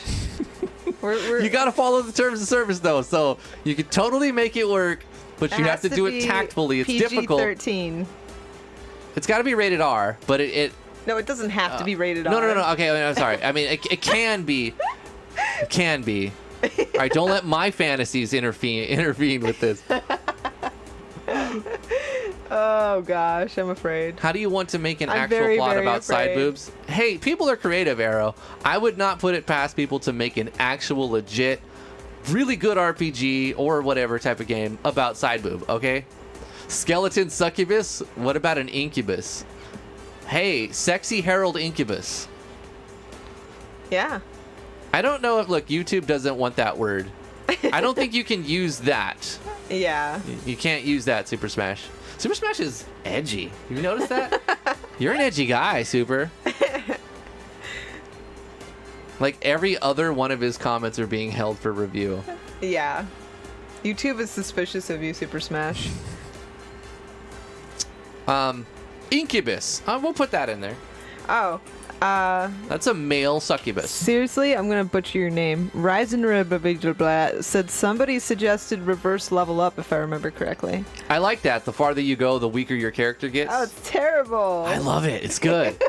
You got to follow the terms of service, though, so you could totally make it work, but you have to do it tactfully. It's difficult. PG-13. It's got to be rated R, but it No, it doesn't have to be rated R. No. Okay, I'm sorry. I mean, it can be. It can be. All right, don't let my fantasies intervene with this. Oh, gosh, I'm afraid. How do you want to make an I'm actual very, plot very about side afraid. boobs? Hey, people are creative, Arrow. I would not put it past people to make an actual legit, really good RPG or whatever type of game about side boob, okay? Skeleton succubus? What about an incubus? Hey, sexy Herald incubus. Yeah. I don't know if, look, YouTube doesn't want that word. I don't think you can use that. Yeah. You can't use that, Super Smash. Super Smash is edgy. You notice that? You're an edgy guy, Super. Like, every other one of his comments are being held for review. Yeah. YouTube is suspicious of you, Super Smash. Incubus. We'll put that in there. Oh. That's a male succubus. Seriously, I'm gonna butcher your name. Ryzen said somebody suggested reverse level up, if I remember correctly. I like that. The farther you go, the weaker your character gets. Oh, it's terrible. I love it. It's good.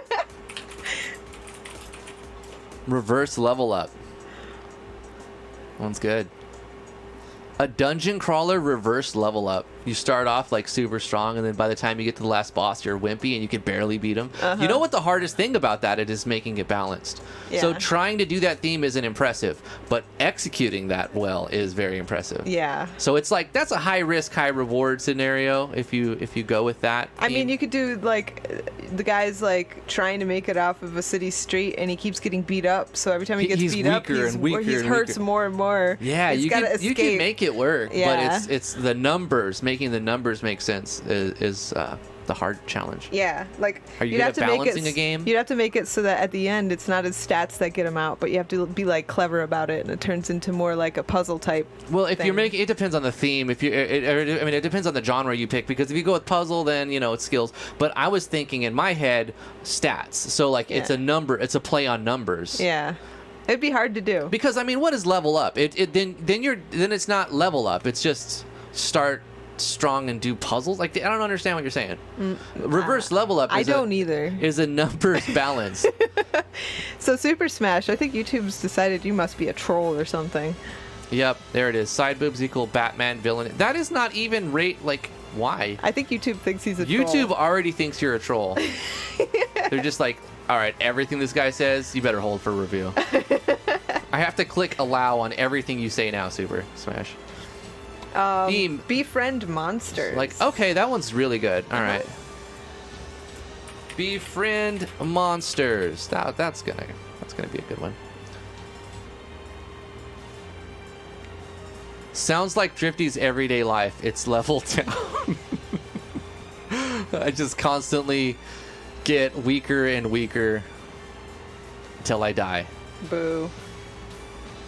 Reverse level up. One's good. A dungeon crawler reverse level up. You start off like super strong, and then by the time you get to the last boss, you're wimpy and you can barely beat him. You know what the hardest thing about that is making it balanced. So Yeah. trying to do that theme isn't impressive, but executing that well is very impressive. Yeah. So it's like that's a high risk, high reward scenario if you go with that. I mean, you could do like the guy's like trying to make it off of a city street, and he keeps getting beat up. So every time he gets He's beat up, weaker and weaker he and hurts weaker. more and more. Yeah, He's you gotta can escape. make it work, Yeah. but it's the numbers, making the numbers make sense is the the hard challenge. Yeah, like Are you you'd good have at to make balancing it, a game? You'd have to make it so that at the end it's not his stats that get him out, but you have to be like clever about it, and it turns into more like a puzzle type. Well, if thing. you're making, it depends on the theme. If you, I mean, it depends on the genre you pick. Because if you go with puzzle, then it's skills. But I was thinking in my head, stats. So like it's a number, it's a play on numbers. Yeah, it'd be hard to do. Because I mean, what is level up? Then it's not level up. It's just start strong and do puzzles. Like I don't understand what you're saying. Reverse level up. I don't either. Is a numbers balance. So Super Smash, I think YouTube's decided you must be a troll or something. Yep, there it is. Side boobs equal Batman villain. That is not even why? I think YouTube thinks he's a troll. YouTube already thinks you're a troll. They're just like, all right, everything this guy says, you better hold for review. I have to click allow on everything you say now, Super Smash. Befriend monsters. Like, okay, that one's really good. All right. Befriend monsters. That's gonna be a good one. Sounds like Drifty's everyday life. It's level down. I just constantly get weaker and weaker until I die. Boo.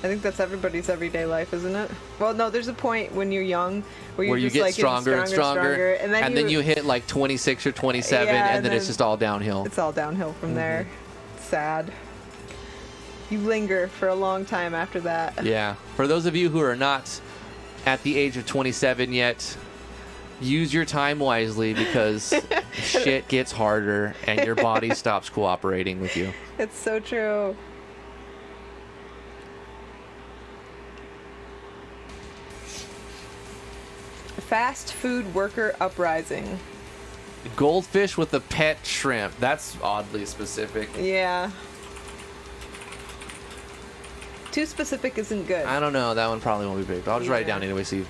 I think that's everybody's everyday life, isn't it? Well, no, there's a point when you're young where you just get like stronger and stronger, and then you hit like 26 or 27, Yeah, and then it's just all downhill. It's all downhill from there. Sad. You linger for a long time after that. Yeah. For those of you who are not at the age of 27 yet, use your time wisely because shit gets harder and your body stops cooperating with you. It's so true. Fast food worker uprising. Goldfish with a pet shrimp. That's oddly specific. Yeah. Too specific isn't good. I don't know. That one probably won't be big. I'll just write it Yeah. down anyway so you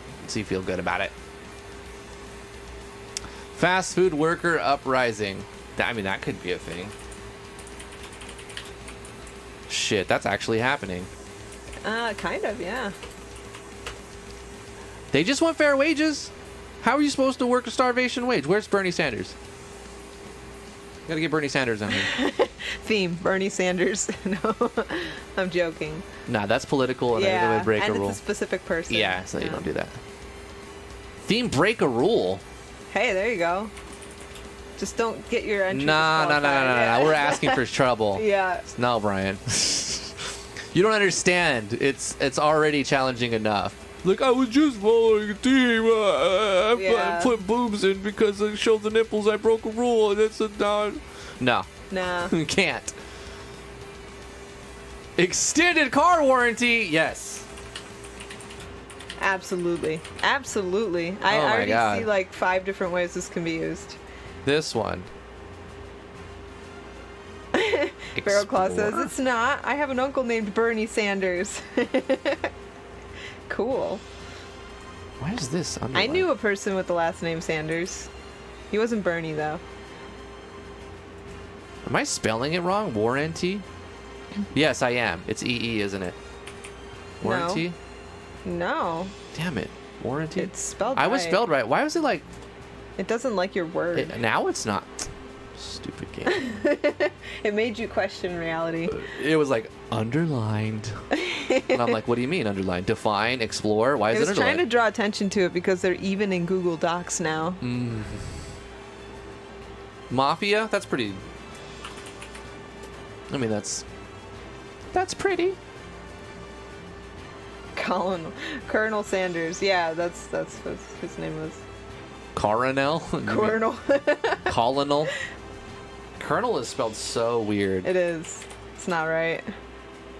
feel good about it. Fast food worker uprising. I mean, that could be a thing. Shit, that's actually happening. Kind of, yeah. They just want fair wages. How are you supposed to work a starvation wage? Where's Bernie Sanders? Gotta get Bernie Sanders on here. Theme, Bernie Sanders. No, I'm joking. Nah, that's political and I would break and a rule. it's a specific person. Yeah, so you don't do that. Theme break a rule. Hey, there you go. Just don't get your entry No. disqualified. We're asking for trouble. Yeah. No, Brian. You don't understand. It's already challenging enough. Like, I was just following a team. I put boobs in because I showed the nipples. I broke a rule, and it's a non. No. Nah. You can't. Extended car warranty. Yes. Absolutely. Absolutely. I Oh my already God. see like 5 different ways this can be used. This one. Barrel Claw says, Explorer. it's not. I have an uncle named Bernie Sanders. Cool. Why is this? I underlined? knew a person with the last name Sanders. He wasn't Bernie, though. Am I spelling it wrong? Warranty? Yes, I am. It's EE, isn't it? Warranty? No. Damn it. Warranty? It's spelled I was right. spelled right. Why was it like... It doesn't like your word. now it's not. Stupid game. It made you question reality. It was like underlined. And I'm like, what do you mean underlined? Define, explore. Why is It it was trying to underlined? draw attention to it because they're even in Google Docs now. Mafia? That's pretty... I mean, that's pretty. Colonel Sanders. Yeah, that's what his name was. Coronel? Colonel. Colonel? Colonel is spelled so weird. It is. It's not right.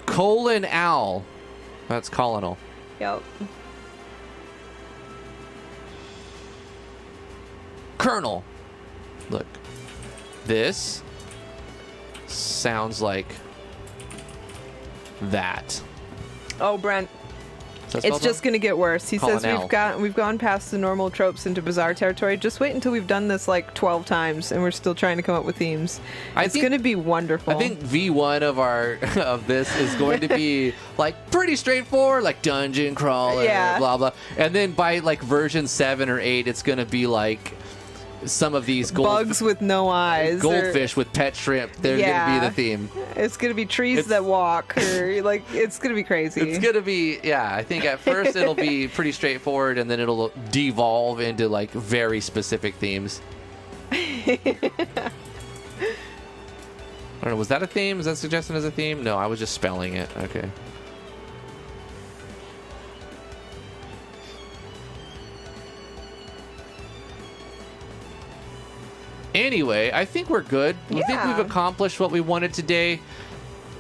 Colon owl. That's colonel. Yep. Colonel. Look. This sounds like that. Oh, Brent. Is that It's spelled just wrong? gonna get worse. He says Colonel. we've gone past the normal tropes into bizarre territory. Just wait until we've done this like 12 times and we're still trying to come up with themes. It's gonna be wonderful. I think V1 of this is going to be like pretty straightforward, like dungeon crawler, Yeah. blah blah. And then by like version 7 or 8, it's gonna be like some of these bugs with no eyes, goldfish with pet shrimp. They're gonna be the theme. It's gonna be trees that walk, or like it's gonna be crazy. It's gonna be, yeah. I think at first it'll be pretty straightforward, and then it'll devolve into like very specific themes. I don't know. Was that a theme? Was that suggested as a theme? No, I was just spelling it. Okay. Anyway, I think we're good. I think we've accomplished what we wanted today.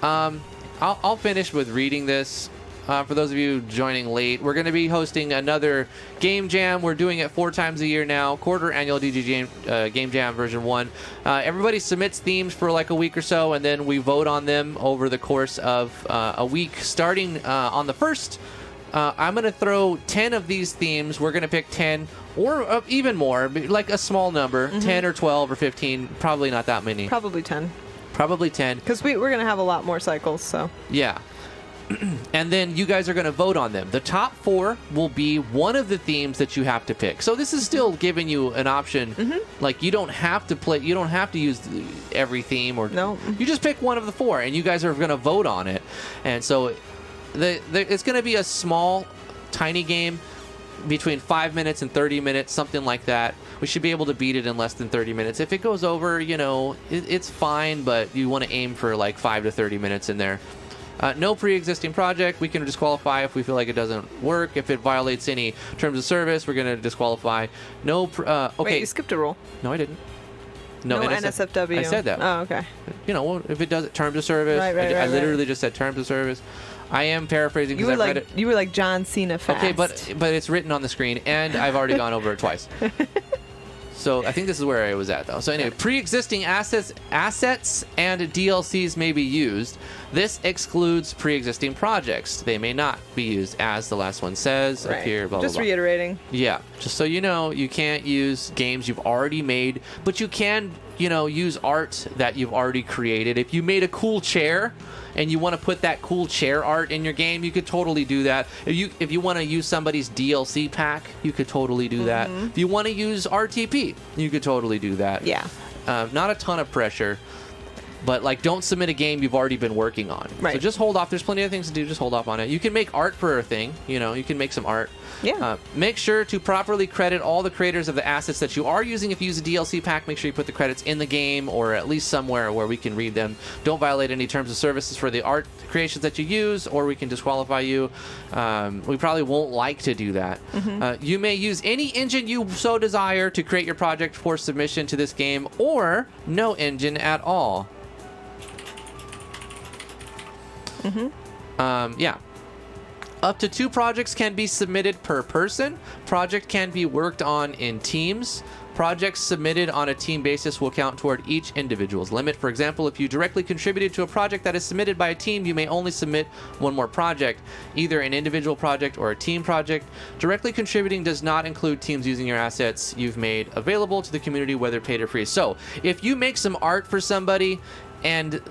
I'll finish with reading this. For those of you joining late, we're going to be hosting another Game Jam. We're doing it 4 times a year now. Quarter annual Game Jam version 1. Everybody submits themes for like a week or so, and then we vote on them over the course of a week. Starting on the 1st, I'm going to throw 10 of these themes. We're going to pick 10 or even more, like a small number, 10 or 12 or 15. Probably not that many. Probably 10. Probably 10. Because we're going to have a lot more cycles, so. Yeah. And then you guys are going to vote on them. The top 4 will be one of the themes that you have to pick. So this is still giving you an option. Like, you don't have to play, you don't have to use every theme, or no. You just pick one of the 4, and you guys are going to vote on it. And so it's going to be a small, tiny game between 5 minutes and 30 minutes, something like that. We should be able to beat it in less than 30 minutes. If it goes over, you know, it's fine, but you want to aim for like 5 to 30 minutes in there. No pre-existing project. We can disqualify if we feel like it doesn't work. If it violates any terms of service, we're going to disqualify. No. Okay. Wait, you skipped a rule. No, I didn't. No NSFW. I said that. Oh, okay. You know, if it does terms of service. Right, I literally just said terms of service. I am paraphrasing because I read it. You were like John Cena fast. Okay, but it's written on the screen, and I've already gone over it twice. So I think this is where I was at, though. So anyway, pre-existing assets and DLCs may be used. This excludes pre-existing projects. They may not be used, as the last one says up here. Blah, just blah, blah. reiterating. Yeah, just so you know, you can't use games you've already made, but you can, you know, use art that you've already created. If you made a cool chair and you want to put that cool chair art in your game, you could totally do that. If you want to use somebody's DLC pack, you could totally do that. If you want to use RTP, you could totally do that. Yeah. Not a ton of pressure, but like, don't submit a game you've already been working on. Right. So just hold off. There's plenty of things to do. Just hold off on it. You can make art for a thing. You know, you can make some art. Yeah. Make sure to properly credit all the creators of the assets that you are using. If you use a DLC pack, make sure you put the credits in the game, or at least somewhere where we can read them. Don't violate any terms of services for the art creations that you use, or we can disqualify you. We probably won't like to do that. You may use any engine you so desire to create your project for submission to this game, or no engine at all. Yeah. Up to 2 projects can be submitted per person. Project can be worked on in teams. Projects submitted on a team basis will count toward each individual's limit. For example, if you directly contributed to a project that is submitted by a team, you may only submit one more project, either an individual project or a team project. Directly contributing does not include teams using your assets you've made available to the community, whether paid or free. So, if you make some art for somebody and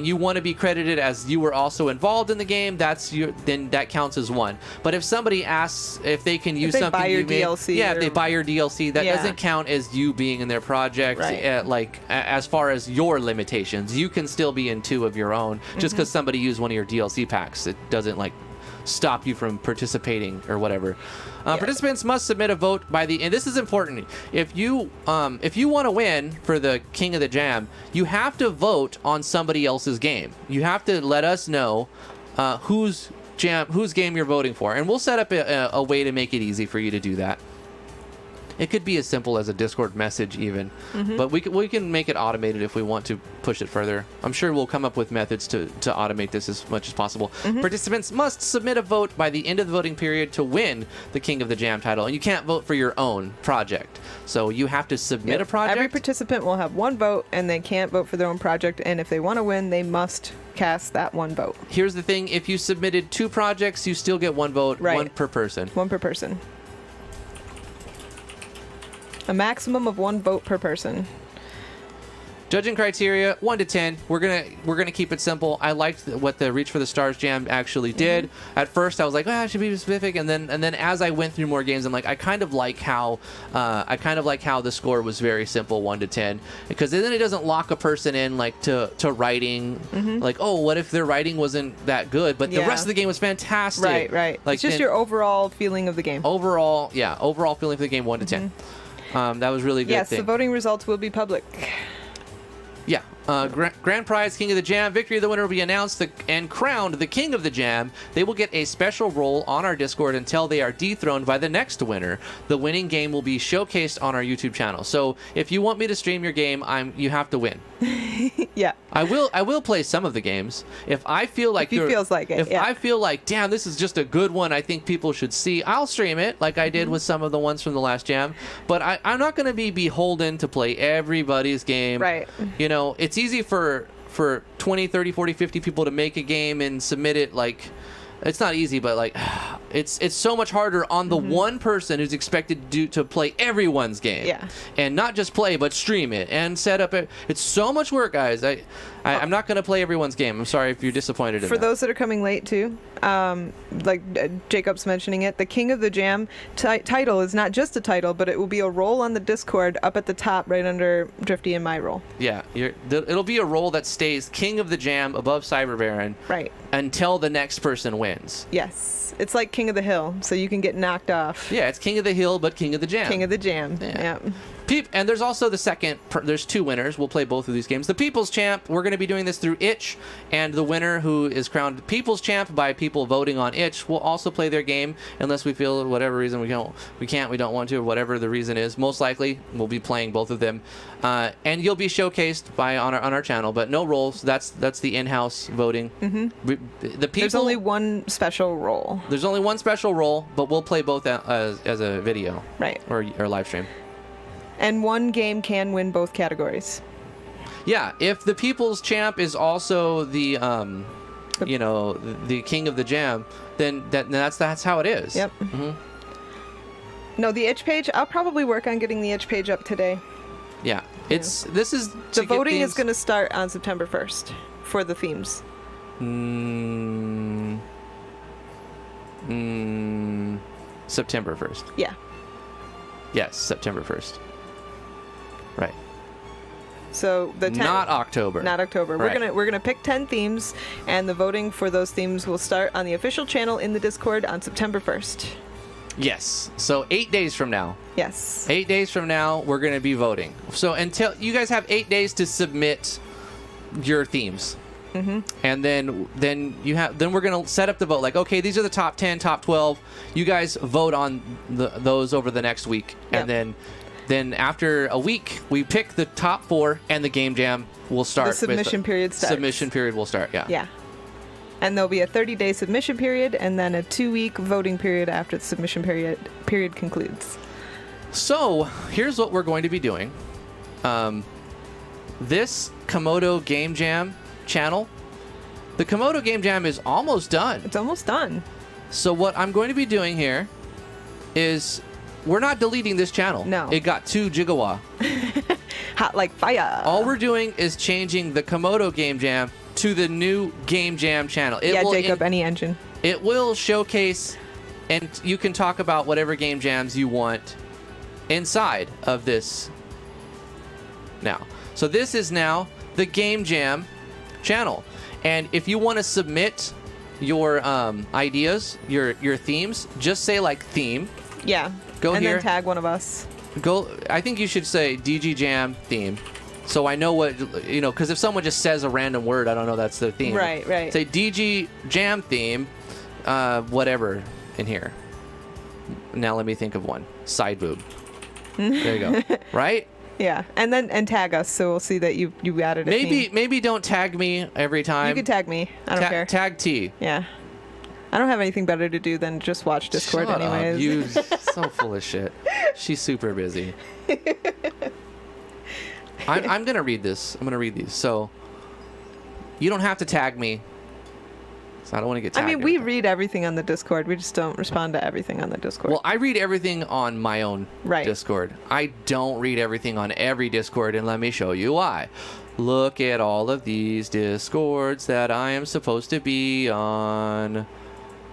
you want to be credited as you were also involved in the game, then that counts as one. But if somebody asks if they can use something you made, if they buy your DLC, that doesn't count as you being in their project. Right. Like, as far as your limitations, you can still be in 2 of your own. Just because somebody used one of your DLC packs, it doesn't like stop you from participating or whatever. Participants must submit a vote by the, and this is important. If you want to win for the King of the Jam, you have to vote on somebody else's game. You have to let us know whose game you're voting for, and we'll set up a way to make it easy for you to do that. It could be as simple as a Discord message even, but we can make it automated if we want to push it further. I'm sure we'll come up with methods to automate this as much as possible. Participants must submit a vote by the end of the voting period to win the King of the Jam title, and you can't vote for your own project. So you have to submit a project. Every participant will have 1 vote, and they can't vote for their own project, and if they want to win, they must cast that 1 vote. Here's the thing. If you submitted 2 projects, you still get 1 vote, 1 per person. 1 per person. A maximum of 1 vote per person. Judging criteria 1 to 10. We're gonna keep it simple. I liked what the Reach for the Stars jam actually did. At first, I was like, I should be specific, and then as I went through more games, I'm like, I kind of like how the score was very simple, 1 to 10, because then it doesn't lock a person in like to writing. Like, oh, what if their writing wasn't that good, but the rest of the game was fantastic. Right. Like, It's just your overall feeling of the game. Overall feeling for the game, 1 to 10. That was really good. Yes, the voting results will be public. Yeah. Grand prize, King of the Jam. Victory of the winner will be announced and crowned the King of the Jam. They will get a special role on our Discord until they are dethroned by the next winner. The winning game will be showcased on our YouTube channel. So if you want me to stream your game, you have to win. Yeah. I will play some of the games if I feel like if he feels like it. If I feel like, damn, this is just a good one, I think people should see, I'll stream it like I did with some of the ones from the last jam. But I'm not going to be beholden to play everybody's game. Right. You know, it's easy for 20, 30, 40, 50 people to make a game and submit it. Like, it's not easy, but like, it's so much harder on the one person who's expected to play everyone's game. Yeah. And not just play, but stream it and set up it. It's so much work, guys. I'm not going to play everyone's game. I'm sorry if you're disappointed in For that. those that are coming late too, like Jacob's mentioning it, the King of the Jam title is not just a title, but it will be a role on the Discord up at the top right under Drifty and my role. Yeah, it'll be a role that stays King of the Jam above Cyber Baron. Right. Until the next person wins. Yes. It's like King of the Hill, so you can get knocked off. Yeah, it's King of the Hill, but King of the Jam. King of the Jam. Yeah. And there's also there's 2 winners. We'll play both of these games. The People's Champ, we're going to be doing this through Itch, and the winner who is crowned People's Champ by people voting on Itch will also play their game unless we feel whatever reason we don't want to, or whatever the reason is. Most likely, we'll be playing both of them. And you'll be showcased on our channel, but no roles. That's the in-house voting. There's only one special role. There's only one special role, but we'll play both as a video. Right. Or live stream. And one game can win both categories. Yeah, if the People's Champ is also the King of the Jam, then that's how it is. Yep. No, the itch page, I'll probably work on getting the itch page up today. Yeah. The voting is going to start on September 1st for the themes. September 1st. Yeah. Yes, September 1st. Right. So the 10th, not October. Not October. Right. We're gonna pick 10 themes, and the voting for those themes will start on the official channel in the Discord on September 1st. Yes. So 8 days from now. Yes. 8 days from now, we're going to be voting. So until you guys have 8 days to submit your themes. And then we're going to set up the vote. Like, okay, these are the top 10, top 12. You guys vote on those over the next week. Yep. And then after a week, we pick the top 4, and the game jam will start. The submission period starts. Submission period will start, yeah. Yeah. And there'll be a 30-day submission period, and then a 2-week voting period after the submission period concludes. So here's what we're going to be doing. This Komodo Game Jam channel, the Komodo Game Jam is almost done. It's almost done. So what I'm going to be doing here is we're not deleting this channel. No. It got 2 gigawatt. Hot like fire. All we're doing is changing the Komodo Game Jam to the new Game Jam channel. Jacob, any engine. It will showcase, and you can talk about whatever game jams you want inside of this now. So this is now the Game Jam channel. And if you want to submit your ideas, your themes, just say like theme. Yeah. Go and here. then tag one of us. I think you should say DG Jam theme. So I know what, because if someone just says a random word, I don't know that's their theme. Right. Say DG Jam theme, whatever in here. Now let me think of one. Side boob. There you go. Right? Yeah. And tag us so we'll see that you added a theme. Maybe don't tag me every time. You can tag me. I don't care. Tag T. Yeah. I don't have anything better to do than just watch Discord Shut anyways. Up. You so full of shit. She's super busy. I'm going to read this. I'm going to read these. So you don't have to tag me. So I don't want to get tagged. I mean, we read everything on the Discord. We just don't respond to everything on the Discord. Well, I read everything on my own Discord. I don't read everything on every Discord, and let me show you why. Look at all of these Discords that I am supposed to be on.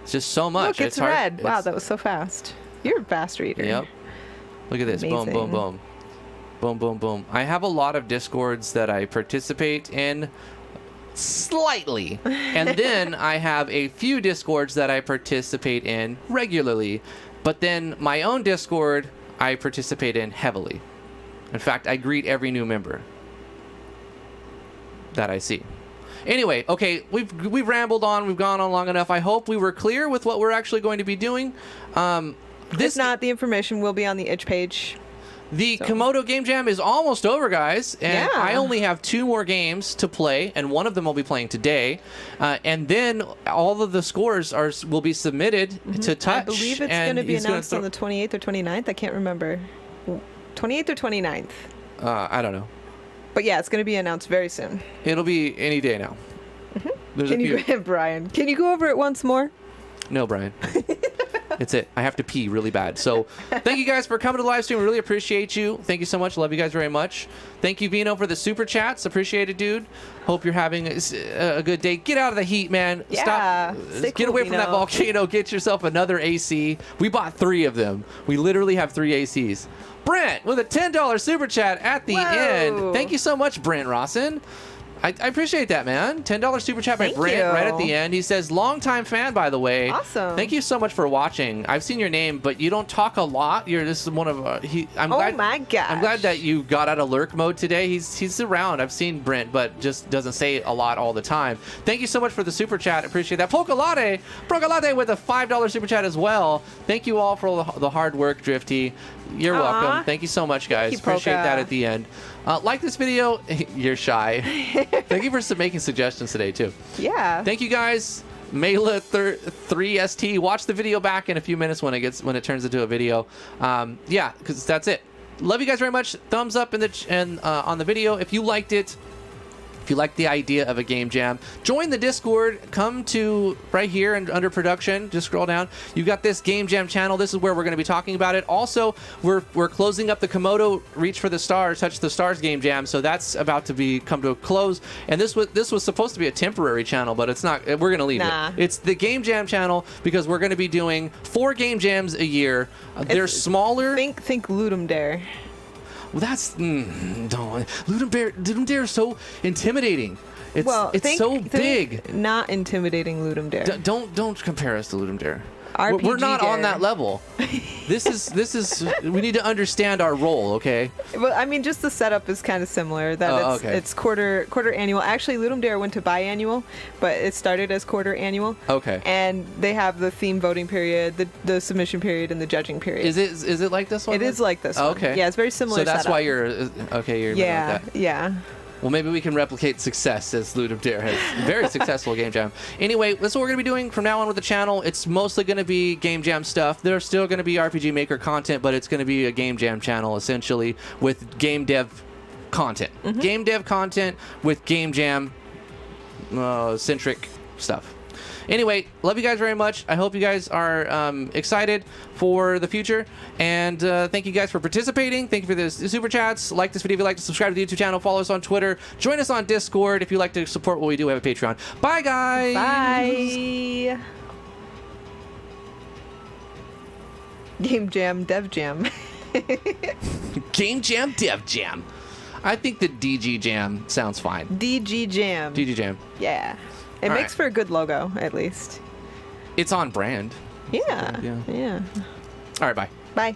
It's just so much. Look, it's hard. red. Wow, that was so fast. You're a fast reader. Yep. Look at this. Boom, boom, Amazing. boom. Boom, boom, boom. I have a lot of Discords that I participate in slightly. And then I have a few Discords that I participate in regularly. But then my own Discord, I participate in heavily. In fact, I greet every new member that I see. Anyway, okay, we've rambled on. We've gone on long enough. I hope we were clear with what we're actually going to be doing. If not, the information will be on the itch page. The Komodo Game Jam is almost over, guys, and Yeah. I only have 2 more games to play, and one of them I'll be playing today. And then all of the scores will be submitted to Touch. I believe it's going to be announced on the 28th or 29th. I can't remember. 28th or 29th. I don't know. But yeah, it's going to be announced very soon. It'll be any day now. There's a Can few. you, Brian? Can you go over it once more? No, Brian. It's it. I have to pee really bad. So thank you guys for coming to the live stream. We really appreciate you. Thank you so much. Love you guys very much. Thank you, Vino, for the super chats. Appreciate it, dude. Hope you're having a good day. Get out of the heat, man. Yeah. Stop. Stay Get cool, away from that Vino. volcano. Get yourself another AC. We bought 3 of them. We literally have 3 ACs. Brent with a $10 super chat at the Whoa. end. Thank you so much, Brent Rawson. I appreciate that, man. $10 super chat by Thank Brent you. right at the end. He says, longtime fan, by the way. Awesome. Thank you so much for watching. I've seen your name, but you don't talk a lot. This is one of I'm Oh glad, my gosh. I'm glad that you got out of lurk mode today. He's around. I've seen Brent, but just doesn't say a lot all the time. Thank you so much for the super chat. Appreciate that. Polka Latte with a $5 super chat as well. Thank you all for the hard work, Drifty. You're Aw. welcome. Thank you so much, guys. you, Appreciate Polka. that at the end. Like this video. You're shy. Thank you for making suggestions today, too. Yeah. Thank you, guys. Mela 3ST. Watch the video back in a few minutes when it turns into a video. Yeah, because that's it. Love you guys very much. Thumbs up on the video if you liked it. If you like the idea of a game jam, join the Discord. Come to right here and under production. Just scroll down. You've got this game jam channel. This is where we're going to be talking about it. Also, we're closing up the Komodo Reach for the Stars, Touch the Stars game jam. So that's about to come to a close. And this was supposed to be a temporary channel, but it's not. We're going to leave Nah. it. It's the game jam channel because we're going to be doing 4 game jams a year. They're smaller. Think Ludum Dare. Well, that's don't. Ludum Dare is so intimidating. It's so big. Not intimidating Ludum Dare. Don't compare us to Ludum Dare. RPG We're not on Dare. that level. This is we need to understand our role, okay? Well, I mean, just the setup is kind of similar. That it's quarter annual. Actually, Ludum Dare went to biannual, but it started as quarter annual. Okay. And they have the theme voting period, the submission period, and the judging period. Is it like this one? It is like this one. Okay. Yeah, it's very similar. So that's setup. why you're okay. You're Yeah, like that. yeah. Well, maybe we can replicate success as Ludum Dare has very successful game jam. Anyway, that's what we're going to be doing from now on with the channel. It's mostly going to be game jam stuff. There's still going to be RPG Maker content, but it's going to be a game jam channel essentially with game dev content. Game dev content with game jam centric stuff. Anyway, love you guys very much. I hope you guys are excited for the future. And thank you guys for participating. Thank you for the super chats. Like this video if you like to subscribe to the YouTube channel. Follow us on Twitter. Join us on Discord if you like to support what we do. We have a Patreon. Bye, guys. Bye. Game Jam, Dev Jam. Game Jam, Dev Jam. I think the DG Jam sounds fine. DG Jam. DG Jam. Yeah. It All makes right. for a good logo, at least. It's on brand. Yeah. Yeah. Yeah. All right, bye. Bye.